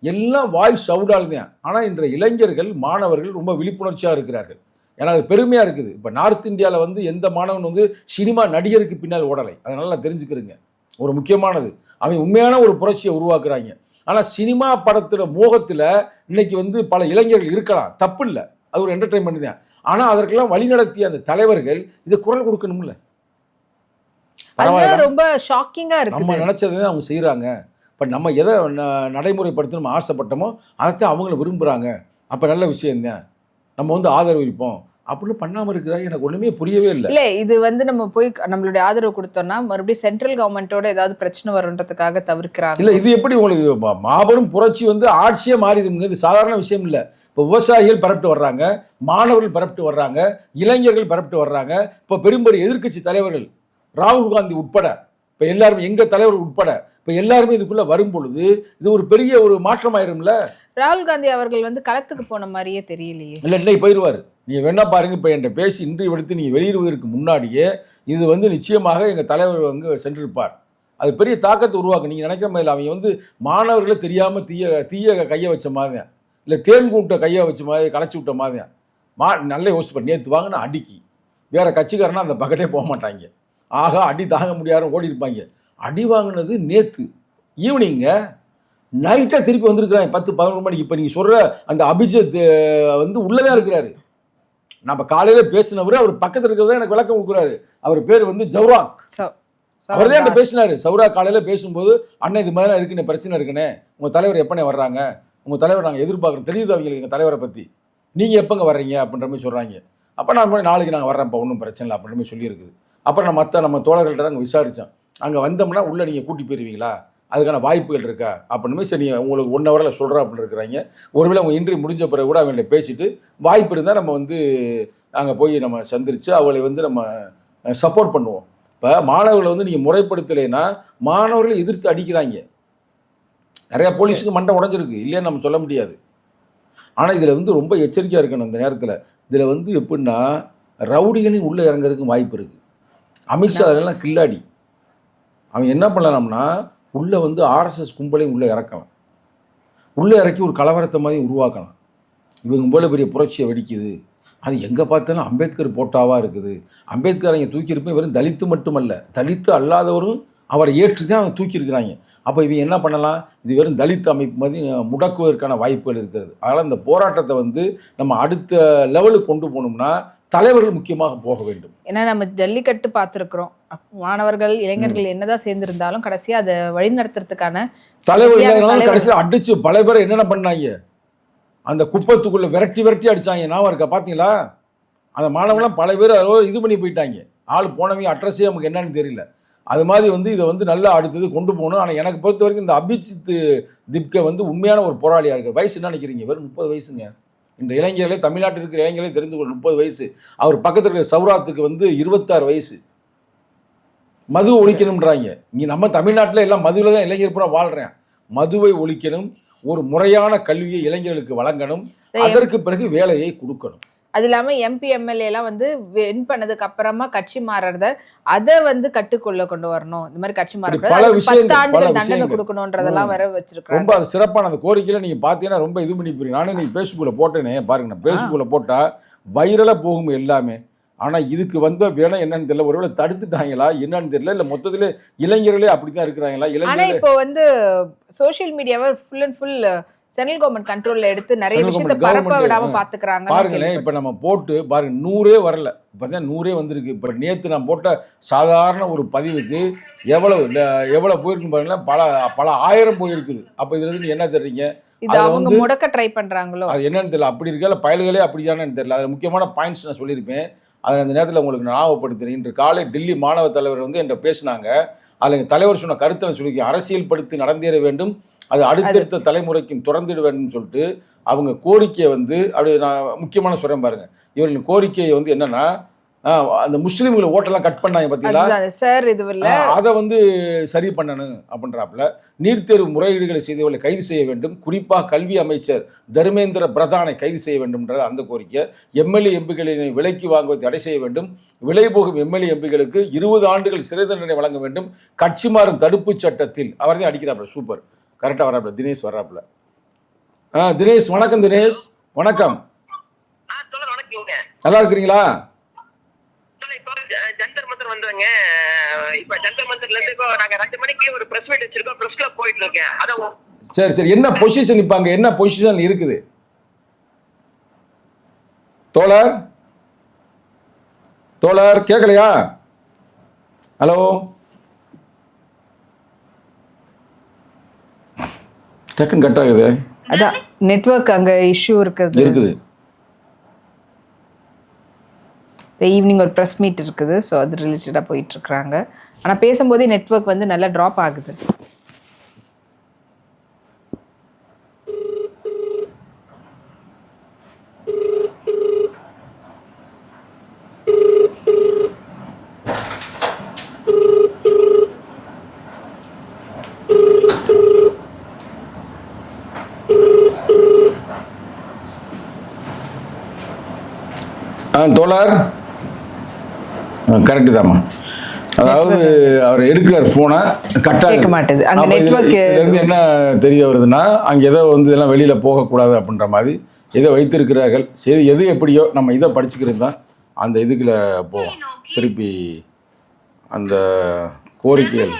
Speaker 2: எல்லாம் வாய்ஸ் சவுடால் தான். ஆனால் இன்றைய இளைஞர்கள் மாணவர்கள் ரொம்ப விழிப்புணர்ச்சியாக இருக்கிறார்கள். ஏன்னா அது பெருமையாக இருக்குது. இப்போ நார்த் இந்தியாவில் வந்து எந்த மாணவன் வந்து சினிமா நடிகருக்கு பின்னால் ஓடலை, அதனால தெரிஞ்சுக்கிறீங்க. ஒரு முக்கியமானது, அவன் உண்மையான ஒரு புரட்சியை உருவாக்குறாங்க. ஆனால் சினிமா படத்துல மோகத்தில் இன்னைக்கு வந்து பல இளைஞர்கள் இருக்கலாம், தப்பு இல்லை, அது ஒரு என்டர்டைன்மெண்ட் தான். ஆனால் அதற்கெல்லாம் வழிநடத்திய அந்த தலைவர்கள் இதை குரல் கொடுக்கணும்ல.
Speaker 3: ரொம்ப ஷாக்கிங்கா இருக்கு.
Speaker 2: நம்ம நினைச்சதை அவங்க செய்யறாங்க. இப்போ நம்ம எதை நடைமுறைப்படுத்தணும் ஆசைப்பட்டோமோ அதைத்தான் அவங்களும் விரும்புகிறாங்க. அப்போ நல்ல விஷயம்தான், நம்ம வந்து ஆதரவு இருப்போம் அப்படின்னு பண்ணாமல் இருக்கிறாங்க. எனக்கு ஒன்றுமே புரியவே இல்லை.
Speaker 3: இல்லை, இது வந்து நம்ம போய் நம்மளுடைய ஆதரவு கொடுத்தோம்னா மறுபடியும் சென்ட்ரல் கவர்மெண்ட்டோட ஏதாவது பிரச்சனை வருன்றதுக்காக தவிர்க்கிறாங்க.
Speaker 2: இல்லை, இது எப்படி உங்களுக்கு மாபெரும் புரட்சி வந்து ஆட்சியே மாறிடுங்க. இது சாதாரண விஷயம் இல்லை. இப்போ விவசாயிகள் பரப்பிட்டு வர்றாங்க, மாணவர்கள் பரப்பிட்டு வர்றாங்க, இளைஞர்கள் பரப்பிட்டு வர்றாங்க. இப்போ பெரும்பெரிய எதிர்க்கட்சி தலைவர்கள் ராகுல் காந்தி உட்பட, இப்போ எல்லாருமே எங்கள் தலைவர் உட்பட இப்போ எல்லாருமே இதுக்குள்ளே வரும் பொழுது இது ஒரு பெரிய ஒரு மாற்றம் ஆயிரும்ல.
Speaker 3: ராகுல் காந்தி அவர்கள் வந்து களத்துக்கு போன மாதிரியே தெரியலையே.
Speaker 2: இல்லை, இன்னைக்கு போயிடுவார். நீங்கள் வேணா பாருங்க, இப்போ என்கிட்ட பேசி இன்டர்வியூ எடுத்து நீங்கள் வெளியிடுவதற்கு முன்னாடியே இது வந்து நிச்சயமாக எங்கள் தலைவர் வந்து சென்றிருப்பார். அது பெரிய தாக்கத்தை உருவாக்கும். நீங்கள் நினைக்கிற மாதிரி அவங்க வந்து மாணவர்களை தெரியாமல் தீய கையை வச்ச மாதிரி, இல்லை தேன் கூட்ட கையை வச்ச மாதிரி களைச்சி விட்ட மாதிரி நல்ல யோசிச்சு. நேற்று வாங்கினா அடிக்கி வேறு கட்சிக்காரனா அந்த பக்கெட்டே போக மாட்டாங்க. ஆகா, அடி தாங்க முடியாதுன்னு ஓடி இருப்பாங்க. அடி வாங்கினது நேற்று ஈவினிங்க, நைட்டாக திருப்பி வந்திருக்கிறாங்க 10-11 மணிக்கு. இப்போ நீங்கள் சொல்கிற அந்த அபிஜித் வந்து உள்ளதான் இருக்கிறாரு. நம்ம காலையில் பேசினவர் அவர் பக்கத்தில் இருக்கிறதா எனக்கு விளக்கம் கொடுக்குறாரு. அவர் பேர் வந்து ஜவுராக். அவர் தான் என்கிட்ட பேசினார். சௌராக் காலையில் பேசும்போது, அண்ணன் இது மாதிரி இருக்குன்னு பிரச்சனை இருக்குண்ணே, உங்கள் தலைவர் எப்போனே வர்றாங்க, உங்கள் தலைவர் நாங்கள் எதிர்பார்க்குறோம், தெரியுது அவங்களுக்கு எங்கள் தலைவரை பற்றி, நீங்கள் எப்போங்க வர்றீங்க அப்படின்ற மாதிரி சொல்கிறாங்க. அப்போ நான் நாளைக்கு நாங்கள் வர்றேன்ப்பா, ஒன்றும் பிரச்சனை இல்லை அப்படின்ற மாதிரி சொல்லியிருக்குது. அப்புறம் நம்ம தோழர்கள்ட்ட அங்கே விசாரித்தோம். அங்கே வந்தோம்னா உள்ளே நீங்கள் கூட்டி போயிருவீங்களா, அதுக்கான வாய்ப்புகள் இருக்கா அப்படின்னு சரி உங்களுக்கு 1 ஹவரில் சொல்கிறேன் அப்படின்னு இருக்கிறாங்க. ஒருவேளை அவங்க இன்றைய முடிஞ்ச பிறகு கூட அவங்கள்ட்ட பேசிட்டு வாய்ப்பு இருந்தால் நம்ம வந்து அங்கே போய் நம்ம சந்திரித்து அவங்களை வந்து நம்ம சப்போர்ட் பண்ணுவோம். இப்போ மாணவர்களை வந்து நீங்கள் முறைப்படுத்தலைன்னா மாணவர்களை எதிர்த்து அடிக்கிறாங்க. நிறையா போலீஸுக்கு மண்டை உடஞ்சிருக்கு, இல்லைன்னு நம்ம சொல்ல முடியாது. ஆனால் இதில் வந்து ரொம்ப எச்சரிக்கையாக இருக்கணும். இந்த நேரத்தில் இதில் வந்து எப்படின்னா ரவுடிகளையும் உள்ளே இறங்குறதுக்கும் வாய்ப்பு இருக்குது. அமித்ஷா அதெல்லாம் கில்லாடி. அவன் என்ன பண்ணலாம்னா உள்ளே வந்து ஆர்எஸ்எஸ் கும்பலையும் உள்ளே இறக்கலாம், உள்ளே இறக்கி ஒரு கலவரத்தை மாதிரி உருவாக்கலாம். இவங்க போல பெரிய புரட்சியை வெடிக்குது. அது எங்கே பார்த்தாலும் அம்பேத்கர் போட்டாவாக இருக்குது. அம்பேத்கர் இங்கே தூக்கியிருப்பேன். வெறும் தலித்து மட்டுமல்ல, தலித்து அல்லாதவரும் அவரை ஏற்று தான் அவங்க தூக்கியிருக்கிறாங்க. அப்போ இவங்க என்ன பண்ணலாம், இது வெறும் தலித் அமைப்பு மாதிரி முடக்குவதற்கான வாய்ப்புகள் இருக்கிறது. அதனால் இந்த போராட்டத்தை வந்து நம்ம அடுத்த லெவலுக்கு கொண்டு போகணும்னா தலைவர்கள் முக்கியமாக போக வேண்டும்.
Speaker 3: ஏன்னா நம்ம ஜல்லிக்கட்டு பார்த்துருக்குறோம், மாணவர்கள் இளைஞர்கள் என்னதான் சேர்ந்திருந்தாலும் கடைசியாக அதை வழிநடத்துறதுக்கான
Speaker 2: தலைவர்கள் கடைசியில் அடிச்சு பல பேரை என்னென்ன பண்ணாங்க, அந்த குப்பத்துக்குள்ளே விரட்டி அடித்தாங்க. ஞாபகம் இருக்கா? பார்த்தீங்களா? அந்த மாணவர்கள்லாம் பல பேர் அதோட இது பண்ணி போயிட்டாங்க. ஆள் போனவங்க அட்ரஸே நமக்கு என்னன்னு தெரியல. அது மாதிரி வந்து இதை வந்து நல்லா அடுத்தது கொண்டு போகணும். ஆனால் எனக்கு பொறுத்த வரைக்கும் இந்த அபிஜித் திப்கே வந்து உண்மையான ஒரு போராளியாக இருக்குது. வயசு என்ன நினைக்கிறீங்க? வெறும் 30 வயசுங்க. இந்த இளைஞர்களே, தமிழ்நாட்டில் இருக்கிற இளைஞர்களே தெரிந்து கொள்ள, 30 வயசு, அவர் பக்கத்தில் இருக்கிற சௌராத்துக்கு வந்து 26 வயசு. மது ஒழிக்கணும்ன்றாங்க. இங்கே நம்ம தமிழ்நாட்டில் எல்லாம் மதுவில் தான் இளைஞர் பூரா வாழ்கிறேன். மதுவை ஒழிக்கணும், ஒரு முறையான கல்வியை இளைஞர்களுக்கு வழங்கணும், அதற்கு பிறகு வேலையை கொடுக்கணும்.
Speaker 3: அது இல்லாம எம்பி எம்எல்ஏ எல்லாம் வந்து வின் பண்ணதுக்கு அப்புறமா கட்சி மாறுறத அதை வந்து கட்டுக்குள்ள கொண்டு வரணும். இந்த மாதிரி கட்சி மாறுறது 10 ஆண்டுகள் தண்டனை கொடுக்கணும்ன்றதெல்லாம் வர வச்சிருக்காங்க.
Speaker 2: ரொம்ப அது சிறப்பான அந்த கோரிக்கையில நீங்க பாத்தீங்கன்னா ரொம்ப இது பண்ணி போறீங்க. நானே நீங்க பேஸ்புக்ல போட்டேனே பாருங்க, நான் பேஸ்புக்ல போட்டா வைரலா போகும் எல்லாமே. ஆனா இதுக்கு வந்த வேலை என்னன்னு தெரியல, ஒருவேளை தடுத்துட்டாங்களா என்னன்னு தெரியல, இல்ல மொத்தத்துல இளைஞர்களே அப்படித்தான் இருக்கிறாங்களா?
Speaker 3: ஆனா இப்போ வந்து சோசியல் மீடியாவை full and full central government கண்ட்ரோல்ல எடுத்து நிறைய விஷயத்தை பரப்ப விடாம பாத்துக்கிறாங்க.
Speaker 2: பாருங்களேன், இப்ப நம்ம போட்டு பாருங்க 100 வரல, இப்பதான் 100 வந்திருக்கு. இப்ப நேத்து நான் போட்ட சாதாரண ஒரு பதிவுக்கு எவ்வளவு போயிருக்கு பாருங்களேன், பல ஆயிரம் போயிருக்குது. அப்ப இதுல இருந்து என்ன தெரியுங்க,
Speaker 3: இது அவங்க முடக்க ட்ரை பண்றாங்களோ அது
Speaker 2: என்னன்னு தெரியல. அப்படி இருக்கல பயல்களே அப்படிதானு தெரியல. அது முக்கியமான பாயிண்ட்ஸ் நான் சொல்லியிருப்பேன். அதை அந்த நேரத்தில் உங்களுக்கு ஞாபகப்படுத்துறேன். இன்று காலை டெல்லி மாணவ தலைவர் வந்து என்கிட்ட பேசினாங்க. அதில் எங்கள் தலைவர் சொன்ன கருத்தை நான் சொல்லி, அரசியல் படுத்தி நடந்தேற வேண்டும், அது அடுத்தடுத்த தலைமுறைக்கும் தொடர்ந்துட வேண்டும் சொல்லிட்டு அவங்க கோரிக்கையை வந்து அப்படி நான் முக்கியமான சொல்றேன் பாருங்க. இவர்களின் கோரிக்கையை வந்து என்னன்னா, அந்த முஸ்லீம்களை ஓட்டெல்லாம் கட் பண்ணாங்க பார்த்தீங்களா
Speaker 3: சார், இது
Speaker 2: அதை வந்து சரி பண்ணணும் அப்படின்றாப்புல. நீட் தேர்வு முறையீடுகளை செய்தவர்களை கைது செய்ய வேண்டும், குறிப்பாக கல்வி அமைச்சர் தர்மேந்திர பிரதானை கைது செய்ய வேண்டும்ன்றது அந்த கோரிக்கை. எம்எல்ஏ எம்பிகளை விலைக்கு வாங்குவதை தடை செய்ய வேண்டும், விலை போகும் எம்எல்ஏ எம்பிகளுக்கு 20 ஆண்டுகள் சிறை தண்டனை வழங்க வேண்டும், கட்சி மாறும் தடுப்பு சட்டத்தில். அவர் தான் அடிக்கிறாப்புல. சூப்பர், கரெக்டாக வராப்புல. தினேஷ் வர்றாப்புல. தினேஷ் வணக்கம். தினேஷ் வணக்கம், நல்லா இருக்கிறீங்களா?
Speaker 1: ஜந்தர் மந்தர் வந்தாங்க. இப்ப ஜந்தர் மந்தர்ல இருந்து இப்போ நாங்க 2 மணிக்கு ஒரு பிரஸ் மீட் வச்சிருக்கோம், பிரஸ் கிளப் போயிட்டு இருக்கேன். அதான்
Speaker 2: சரி சரி, என்ன பொசிஷன் இப்ப அங்க என்ன பொசிஷன் இருக்குது தோழர்? தோழர் கேட்கலையா? ஹலோ, டக்குன்னு கட் ஆகுது.
Speaker 3: அதான் நெட்வொர்க் அங்க இஷ்யூ இருக்குது. ஈவினிங் ஒரு ப்ரெஸ் மீட் இருக்குது, ஸோ அது ரிலேட்டடாக போயிட்டு இருக்கிறாங்க. ஆனால் பேசும்போதே நெட்வொர்க் வந்து நல்லா ட்ராப் ஆகுது.
Speaker 2: தோழர் கரெக்டு தாம்மா. அதாவது அவர் எடுக்கிறார் ஃபோனை, கட்டாக மாட்டேது. அந்த நெட்வொர்க் என்ன தெரிய வருதுன்னா, அங்கே ஏதோ வந்து இதெல்லாம் வெளியில் போகக்கூடாது அப்படின்ற மாதிரி ஏதோ வைத்திருக்கிறார்கள். சரி, எது எப்படியோ நம்ம இதை படிச்சுக்கிறது தான் அந்த இதுக்குள்ள போவோம். திருப்பி அந்த கோரிக்கைகள்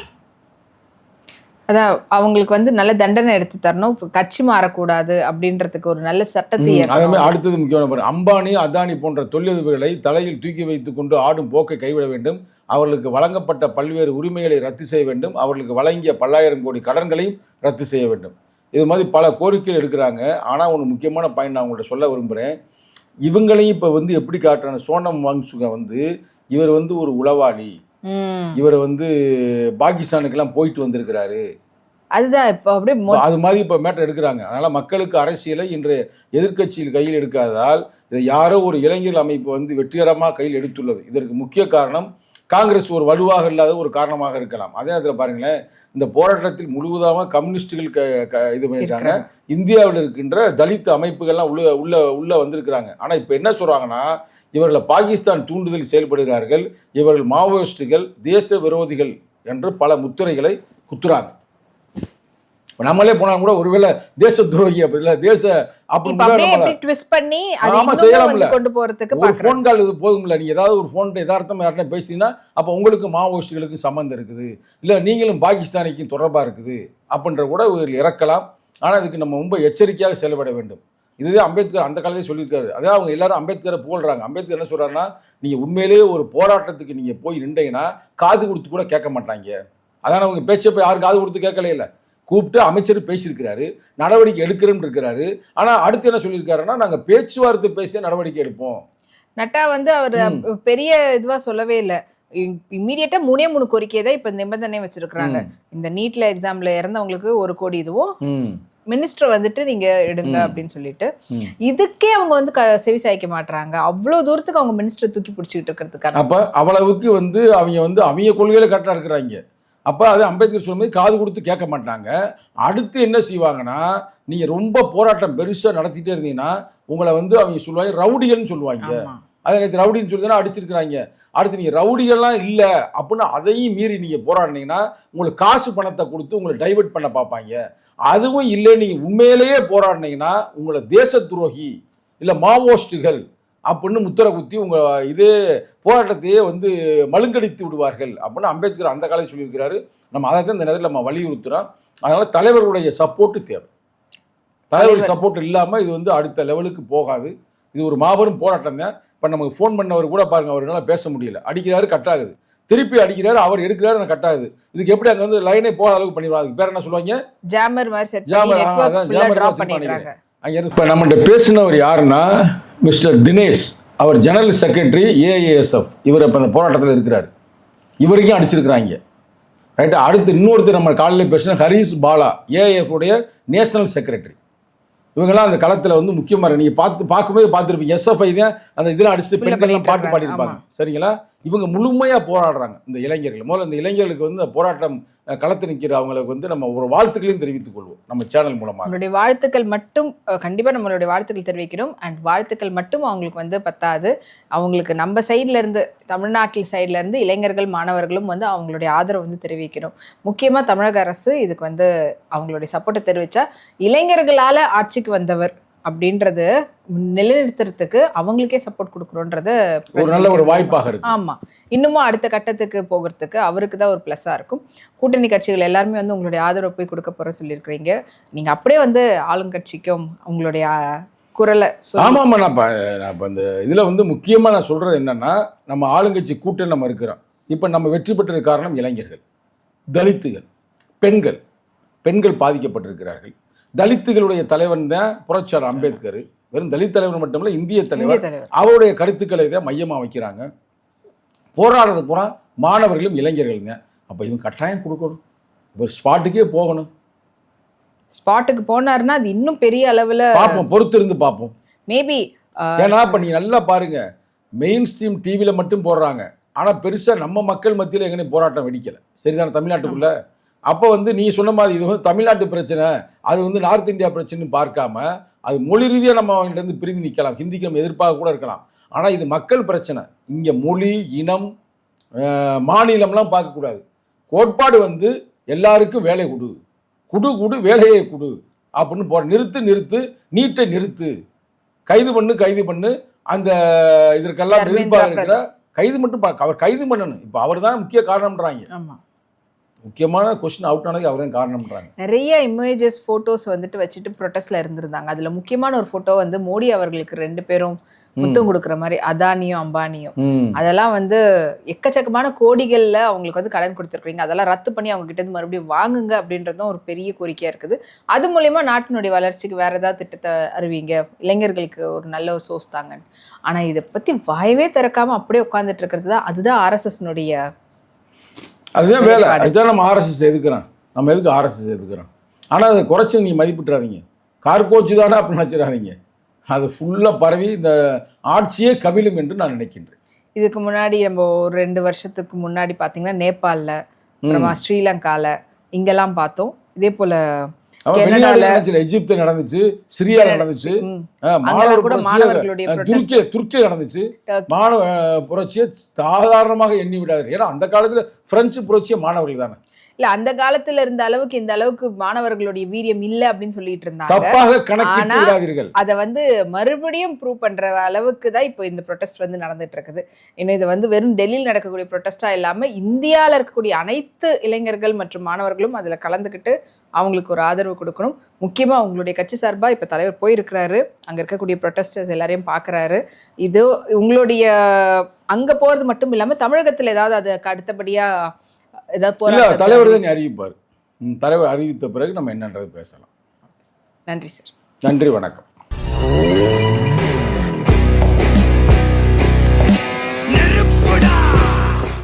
Speaker 3: அதான் அவங்களுக்கு வந்து நல்ல தண்டனை எடுத்து தரணும், கட்சி மாறக்கூடாது அப்படின்றதுக்கு ஒரு நல்ல சட்டத்தை.
Speaker 2: அதுமே அடுத்தது முக்கியமான, அம்பானி அதானி போன்ற தொழிலதிபர்களை தலையில் தூக்கி வைத்துக் கொண்டு ஆடும் போக்கை கைவிட வேண்டும், அவர்களுக்கு வழங்கப்பட்ட பல்வேறு உரிமைகளை ரத்து செய்ய வேண்டும், அவர்களுக்கு வழங்கிய பல்லாயிரம் கோடி கடன்களையும் ரத்து செய்ய வேண்டும். இது மாதிரி பல கோரிக்கைகள் எடுக்கிறாங்க. ஆனால் ஒன்று முக்கியமான பாயிண்ட் நான் உங்கள்கிட்ட சொல்ல விரும்புகிறேன். இவங்களையும் இப்போ வந்து எப்படி காட்டுறாங்க, சோனம் வாங்சுக வந்து இவர் வந்து ஒரு உளவாளி, இவர் வந்து பாகிஸ்தானுக்கெல்லாம் போயிட்டு வந்திருக்கிறாரு,
Speaker 3: அதுதான் இப்போ அப்படியே
Speaker 2: அது மாதிரி இப்போ மேட்டர் எடுக்கிறாங்க. அதனால் மக்களுக்கு அரசியலை இன்றைய எதிர்க்கட்சியில் கையில் எடுக்காததால் இதை யாரோ ஒரு இளைஞர் அமைப்பு வந்து வெற்றிகரமாக கையில் எடுத்துள்ளது. இதற்கு முக்கிய காரணம் காங்கிரஸ் ஒரு வலுவாக இல்லாத ஒரு காரணமாக இருக்கலாம். அதே நேரத்தில் பாருங்களேன், இந்த போராட்டத்தில் முழுவதாக கம்யூனிஸ்டுகள் இது பண்ணியிருக்காங்க. இந்தியாவில் இருக்கின்ற தலித் அமைப்புகள்லாம் உள்ள வந்திருக்கிறாங்க. ஆனால் இப்போ என்ன சொல்கிறாங்கன்னா, இவர்களை பாகிஸ்தான் தூண்டுதல் செயல்படுகிறார்கள், இவர்கள் மாவோயிஸ்டுகள், தேச விரோதிகள் என்று பல முத்திரைகளை குத்துறாங்க. நம்மளே போனாலும் கூட ஒருவேளை தேச துரோகி அப்படி தேச ஒரு ஃபோன் கால் இது போதும்ல. நீங்க ஏதாவது ஒரு ஃபோன் யதார்த்தமா யாருன்னா பேசினா அப்போ உங்களுக்கு மாவோயிஸ்டுகளுக்கு சம்பந்தம் இருக்குது, இல்லை நீங்களும் பாகிஸ்தானிக்கும் தொடர்பாக இருக்குது அப்படின்ற கூட இறக்கலாம். ஆனால் அதுக்கு நம்ம ரொம்ப எச்சரிக்கையாக செயல்பட வேண்டும். இதுதான் அம்பேத்கர் அந்த காலத்தையே சொல்லியிருக்காரு. அதாவது அவங்க எல்லாரும் அம்பேத்கரை புகழ்றாங்க. அம்பேத்கர் என்ன சொல்றாருன்னா, நீங்க உண்மையிலேயே ஒரு போராட்டத்துக்கு நீங்க போய் நின்றீங்கன்னா காது கொடுத்து கூட கேட்க மாட்டாங்க. அதான் அவங்க பேச்சை போய் யாரும் காது கொடுத்து கேட்கல. இல்லை, கூப்பிட்டு அமைச்சர் பேசியிருக்கிறாரு, நடவடிக்கை எடுக்கிறேன்னு இருக்கிறாரு. ஆனால் அடுத்து என்ன சொல்லியிருக்காருன்னா, நாங்கள் பேச்சுவார்த்தை பேசி நடவடிக்கை எடுப்போம்.
Speaker 3: நட்டா வந்து அவர் பெரிய இதுவா சொல்லவே இல்லை. இம்மீடியட்டா 3 கோரிக்கை தான் இப்ப நிபந்தனை வச்சிருக்காங்க. இந்த நீட்ல எக்ஸாம்ல இறந்தவங்களுக்கு 1 கோடி இதுவும், மினிஸ்டர் வந்துட்டு நீங்க எடுங்க அப்படின்னு சொல்லிட்டு இதுக்கே அவங்க வந்து செவி சாய்க்க மாட்டாங்க. அவ்வளவு தூரத்துக்கு அவங்க மினிஸ்டர் தூக்கி பிடிச்சிட்டு இருக்கிறதுக்காக
Speaker 2: அப்ப அவ்வளவுக்கு வந்து அவங்க கொள்கையில கரெக்டா இருக்கிறாங்க. அப்ப அது அம்பேத்கர் சொல்லும்போது காது கொடுத்து கேட்க மாட்டாங்க. அடுத்து என்ன செய்வாங்கன்னா, நீங்க ரொம்ப போராட்டம் பெருசா நடத்திட்டே இருந்தீங்கன்னா உங்களை வந்து அவங்க சொல்லுவாங்க ரவுடிகள்னு சொல்லுவாங்க. அதை நேற்று ரவுடின்னு சொல்லி தானே அடிச்சிருக்கிறாங்க. அடுத்து நீங்கள் ரவுடிகள்லாம் இல்லை அப்படின்னா அதையும் மீறி நீங்கள் போராடினீங்கன்னா உங்களுக்கு காசு பணத்தை கொடுத்து உங்களை டைவெர்ட் பண்ண பார்ப்பாங்க. அதுவும் இல்லை, நீங்கள் உண்மையிலேயே போராடினீங்கன்னா உங்களை தேச துரோகி இல்லை மாவோஸ்டுகள் அப்படின்னு முத்திரை குத்தி உங்கள் இதே போராட்டத்தையே வந்து மழுங்கடித்து விடுவார்கள் அப்படின்னு அம்பேத்கர் அந்த காலையில் சொல்லியிருக்கிறாரு. நம்ம அதை தான் இந்த நேரத்தில் நம்ம வலியுறுத்துகிறோம். அதனால் தலைவர்களுடைய சப்போர்ட்டு தேவை. தலைவர் சப்போர்ட் இல்லாமல் இது வந்து அடுத்த லெவலுக்கு போகாது. இது ஒரு மாபெரும் போராட்டம் தான். இப்போ நமக்கு ஃபோன் பண்ணவர் கூட பாருங்கள், அவரால் பேச முடியல, அடிக்கிறாரு கட் ஆகுது, திருப்பி அடிக்கிறாரு, அவர் எடுக்கிறாரு, எனக்கு கட் ஆகுது. இதுக்கு எப்படி அங்கே வந்து லைனே போகாத அளவுக்கு பண்ணிடுவாங்க. அதுக்கு பேர் என்ன சொல்லுவாங்க?
Speaker 3: ஜாமர் மாதிரி செட் பண்ணிடுறாங்க.
Speaker 2: இப்போ நம்மகிட்ட பேசினவர் யாருன்னா மிஸ்டர் தினேஷ், அவர் ஜெனரல் செக்ரட்டரி ஏஐஎஸ்எஃப். இவர் இப்போ அந்த போராட்டத்தில் இருக்கிறார். இவருக்கும் அடிச்சிருக்கிறாங்க. ரைட்டு. அடுத்து இன்னொருத்தர் நம்ம காலையில் பேசின ஹரீஷ் பாலா, ஏஐஎஃப் உடைய நேஷனல் செக்ரட்டரி. இவங்கெல்லாம் அந்த களத்தில் வந்து முக்கியமாக நீங்கள் பார்க்கும்போது பார்த்துருப்பீங்க. எஸ்எஃப்ஐ தான் அந்த இதெல்லாம் அடிச்சுட்டு பெண்கள்லாம் பாட்டு பாடியிருப்பாங்க. சரிங்களா? இவங்க முழுமையாக போராடுறாங்க இந்த இளைஞர்கள். முதல்ல இந்த இளைஞர்களுக்கு வந்து போராட்டம் களத்தில் நிற்கிற அவங்களுக்கு வந்து நம்ம ஒரு வாழ்த்துக்களையும் தெரிவித்துக் கொள்வோம் நம்ம சேனல் மூலமாக.
Speaker 3: நம்மளுடைய வாழ்த்துக்கள் மட்டும் கண்டிப்பாக நம்மளுடைய வாழ்த்துக்கள் தெரிவிக்கணும். அண்ட் வாழ்த்துக்கள் மட்டும் அவங்களுக்கு வந்து பத்தாது. அவங்களுக்கு நம்ம சைட்ல இருந்து, தமிழ்நாட்டில் சைட்ல இருந்து இளைஞர்கள் மாணவர்களும் வந்து அவங்களுடைய ஆதரவு வந்து தெரிவிக்கணும். முக்கியமாக தமிழக அரசு இதுக்கு வந்து அவங்களுடைய சப்போர்ட்டை தெரிவித்தா இளைஞர்களால் ஆட்சிக்கு வந்தவர் அப்படின்றது நிலைநிறுத்துறதுக்கு அவங்களுக்கே சப்போர்ட் கொடுக்குறோன்றது
Speaker 2: ஒரு நல்ல ஒரு வாய்ப்பாக இருக்கு.
Speaker 3: ஆமா, இன்னமும் அடுத்த கட்டத்துக்கு போகிறதுக்கு அவருக்கு தான் ஒரு பிளஸ்ஸா இருக்கும். கூட்டணி கட்சிகள் எல்லாருமே வந்து உங்களுடைய ஆதரவு போய் கொடுக்க போற சொல்லியிருக்கிறீங்க. நீங்க அப்படியே வந்து ஆளுங்கட்சிக்கும் உங்களுடைய குரலை
Speaker 2: ஆமாம். நான் இந்த இதில் வந்து முக்கியமாக நான் சொல்கிறது என்னென்னா, நம்ம ஆளுங்கட்சி கூட்டணி நம்ம இருக்கிறோம். இப்போ நம்ம வெற்றி பெற்றது காரணம் இளைஞர்கள், தலித்துகள், பெண்கள் பாதிக்கப்பட்டிருக்கிறார்கள். தலித்துகளுடைய தலைவன் தான் புரட்சியாளர் அம்பேத்கர். வெறும் தலித் தலைவர் மட்டுமல்ல, இந்திய தலைவர். அவருடைய கருத்துக்களை தான் மையமாக வைக்கிறாங்க. போராடுறது பூரா மாணவர்களும் இளைஞர்களுங்க. அப்போ இவங்க கட்டாயம் கொடுக்கணும். ஒரு ஸ்பாட்டுக்கே போகணும்.
Speaker 3: ஸ்பாட்டுக்கு போனாருன்னா அது இன்னும் பெரிய அளவில்
Speaker 2: பார்ப்போம், பொறுத்து இருந்து பார்ப்போம்.
Speaker 3: மேபி
Speaker 2: ஏன்னா இப்போ நீங்கள் நல்லா பாருங்க, மெயின் ஸ்ட்ரீம் டிவியில் மட்டும் போடுறாங்க. ஆனால் பெருசாக நம்ம மக்கள் மத்தியில் எங்கேயும் போராட்டம் வெடிக்கலை. சரிதானே? தமிழ்நாட்டுக்குள்ளே. அப்போ வந்து நீ சொன்ன மாதிரி இது வந்து தமிழ்நாட்டு பிரச்சனை, அது வந்து நார்த் இந்தியா பிரச்சனைன்னு பார்க்காம அது மொழி ரீதியாக நம்ம அவங்கள்ட்ட பிரிந்து நிற்கலாம். ஹிந்திக்கு நம்ம எதிர்ப்பாக கூட இருக்கலாம். ஆனால் இது மக்கள் பிரச்சனை. இங்கே மொழி, இனம், மாநிலம்லாம் பார்க்கக்கூடாது. கோட்பாடு வந்து எல்லாருக்கும் வேலை கொடு, வேலையை கொடு அப்படின்னு நிறுத்து, நீட்டை நிறுத்து, கைது பண்ணு. அந்த இதற்கெல்லாம் எதிர்ப்பாக இருக்கிற கைது மட்டும் அவர் கைது பண்ணணும். இப்போ அவர் தான் முக்கிய காரணம்ன்றாங்க.
Speaker 3: ஆமாம்,
Speaker 2: முக்கியமான கொஸ்டின் அவுட் ஆனது அவர் தான் காரணம்ன்றாங்க.
Speaker 3: நிறைய இமேஜஸ் ஃபோட்டோஸ் வந்துட்டு வச்சுட்டு ப்ரொட்டஸ்ட்ல இருந்திருந்தாங்க. அதுல முக்கியமான ஒரு ஃபோட்டோ வந்து மோடி அவர்களுக்கு 2 பேரும் முத்தம் கொடுக்குற மாதிரி, அதானியும் அம்பானியும். அதெல்லாம் வந்து எக்கச்சக்கமான கோடிகள்ல அவங்களுக்கு வந்து கடன் கொடுத்துருக்கீங்க. அதெல்லாம் ரத்து பண்ணி அவங்க கிட்ட இருந்து மறுபடியும் வாங்குங்க அப்படின்றதும் ஒரு பெரிய கோரிக்கையா இருக்குது. அது மூலயமா நாட்டினுடைய வளர்ச்சிக்கு வேற ஏதாவது திட்டத்தை அறிவிங்க, இளைஞர்களுக்கு ஒரு நல்ல ஒரு சோர்ஸ் தாங்க. ஆனா இதை பத்தி வாயவே திறக்காம அப்படியே உட்கார்ந்துட்டு இருக்கிறது தான், அதுதான் ஆர்எஸ்எஸ்னுடைய
Speaker 2: அதுதான் வேலை. அதுதான் நம்ம ஆர்எஸ்எஸ் எதுக்குறோம். நம்ம எதுக்கு ஆர்எஸ்எஸ் எதுக்குறோம்? ஆனால் அதை குறைச்சி நீங்கள் மதிப்பிட்டுறாதீங்க. கார்கோச்சு தானே அப்படின்னு வச்சிடாதீங்க. அது ஃபுல்லாக பரவி இந்த ஆட்சியே கவிழும் என்று நான் நினைக்கின்றேன்.
Speaker 3: இதுக்கு முன்னாடி நம்ம ஒரு 2 வருஷத்துக்கு முன்னாடி பார்த்தீங்கன்னா நேபாளில், அப்புறமா ஸ்ரீலங்காவில் இங்கெல்லாம் பார்த்தோம். இதே போல்
Speaker 2: எகிப்து நடந்துச்சு, சிரியா நடந்துச்சு, துருக்கி நடந்துச்சு. மாணவ புரட்சியை சாதாரணமாக எண்ணி விடாது. ஏன்னா அந்த காலத்துல பிரெஞ்சு புரட்சிய மாணவர்கள் தானே.
Speaker 3: இல்ல, அந்த காலத்துல இருந்த அளவுக்கு இந்த அளவுக்கு மாணவர்களுடைய வீரியம் இல்ல அப்படின்னு சொல்லிட்டு இருந்தாங்க.
Speaker 2: தப்பாக கணக்கிட்டு விடாதீர்கள்.
Speaker 3: அதை வந்து மறுபடியும் ப்ரூவ் பண்ற அளவுக்கு தான் இப்போ இந்த ப்ரொடெஸ்ட் வந்து நடந்துட்டு இருக்குது. இன்னும் இது வந்து வெறும் டெல்லியில் நடக்கக்கூடிய ப்ரொடெஸ்டா இல்லாம இந்தியாவில் இருக்கக்கூடிய அனைத்து இளைஞர்கள் மற்றும் மாணவர்களும் அதுல கலந்துக்கிட்டு அவங்களுக்கு ஒரு ஆதரவு கொடுக்கணும். முக்கியமா உங்களுடைய கட்சி சார்பா இப்ப தலைவர் போயிருக்கிறாரு, அங்க இருக்கக்கூடிய ப்ரொடெஸ்டர்ஸ் எல்லாரையும் பாக்குறாரு. இது உங்களுடைய அங்க போறது மட்டும் இல்லாம தமிழகத்துல ஏதாவது அதுக்கு அடுத்தபடியா ஏதாவது
Speaker 2: தலைவர் தான் அறிவிப்பார். தலைவர் அறிவித்த பிறகு நம்ம என்னன்றது பேசலாம்.
Speaker 3: நன்றி சார்.
Speaker 2: நன்றி, வணக்கம்.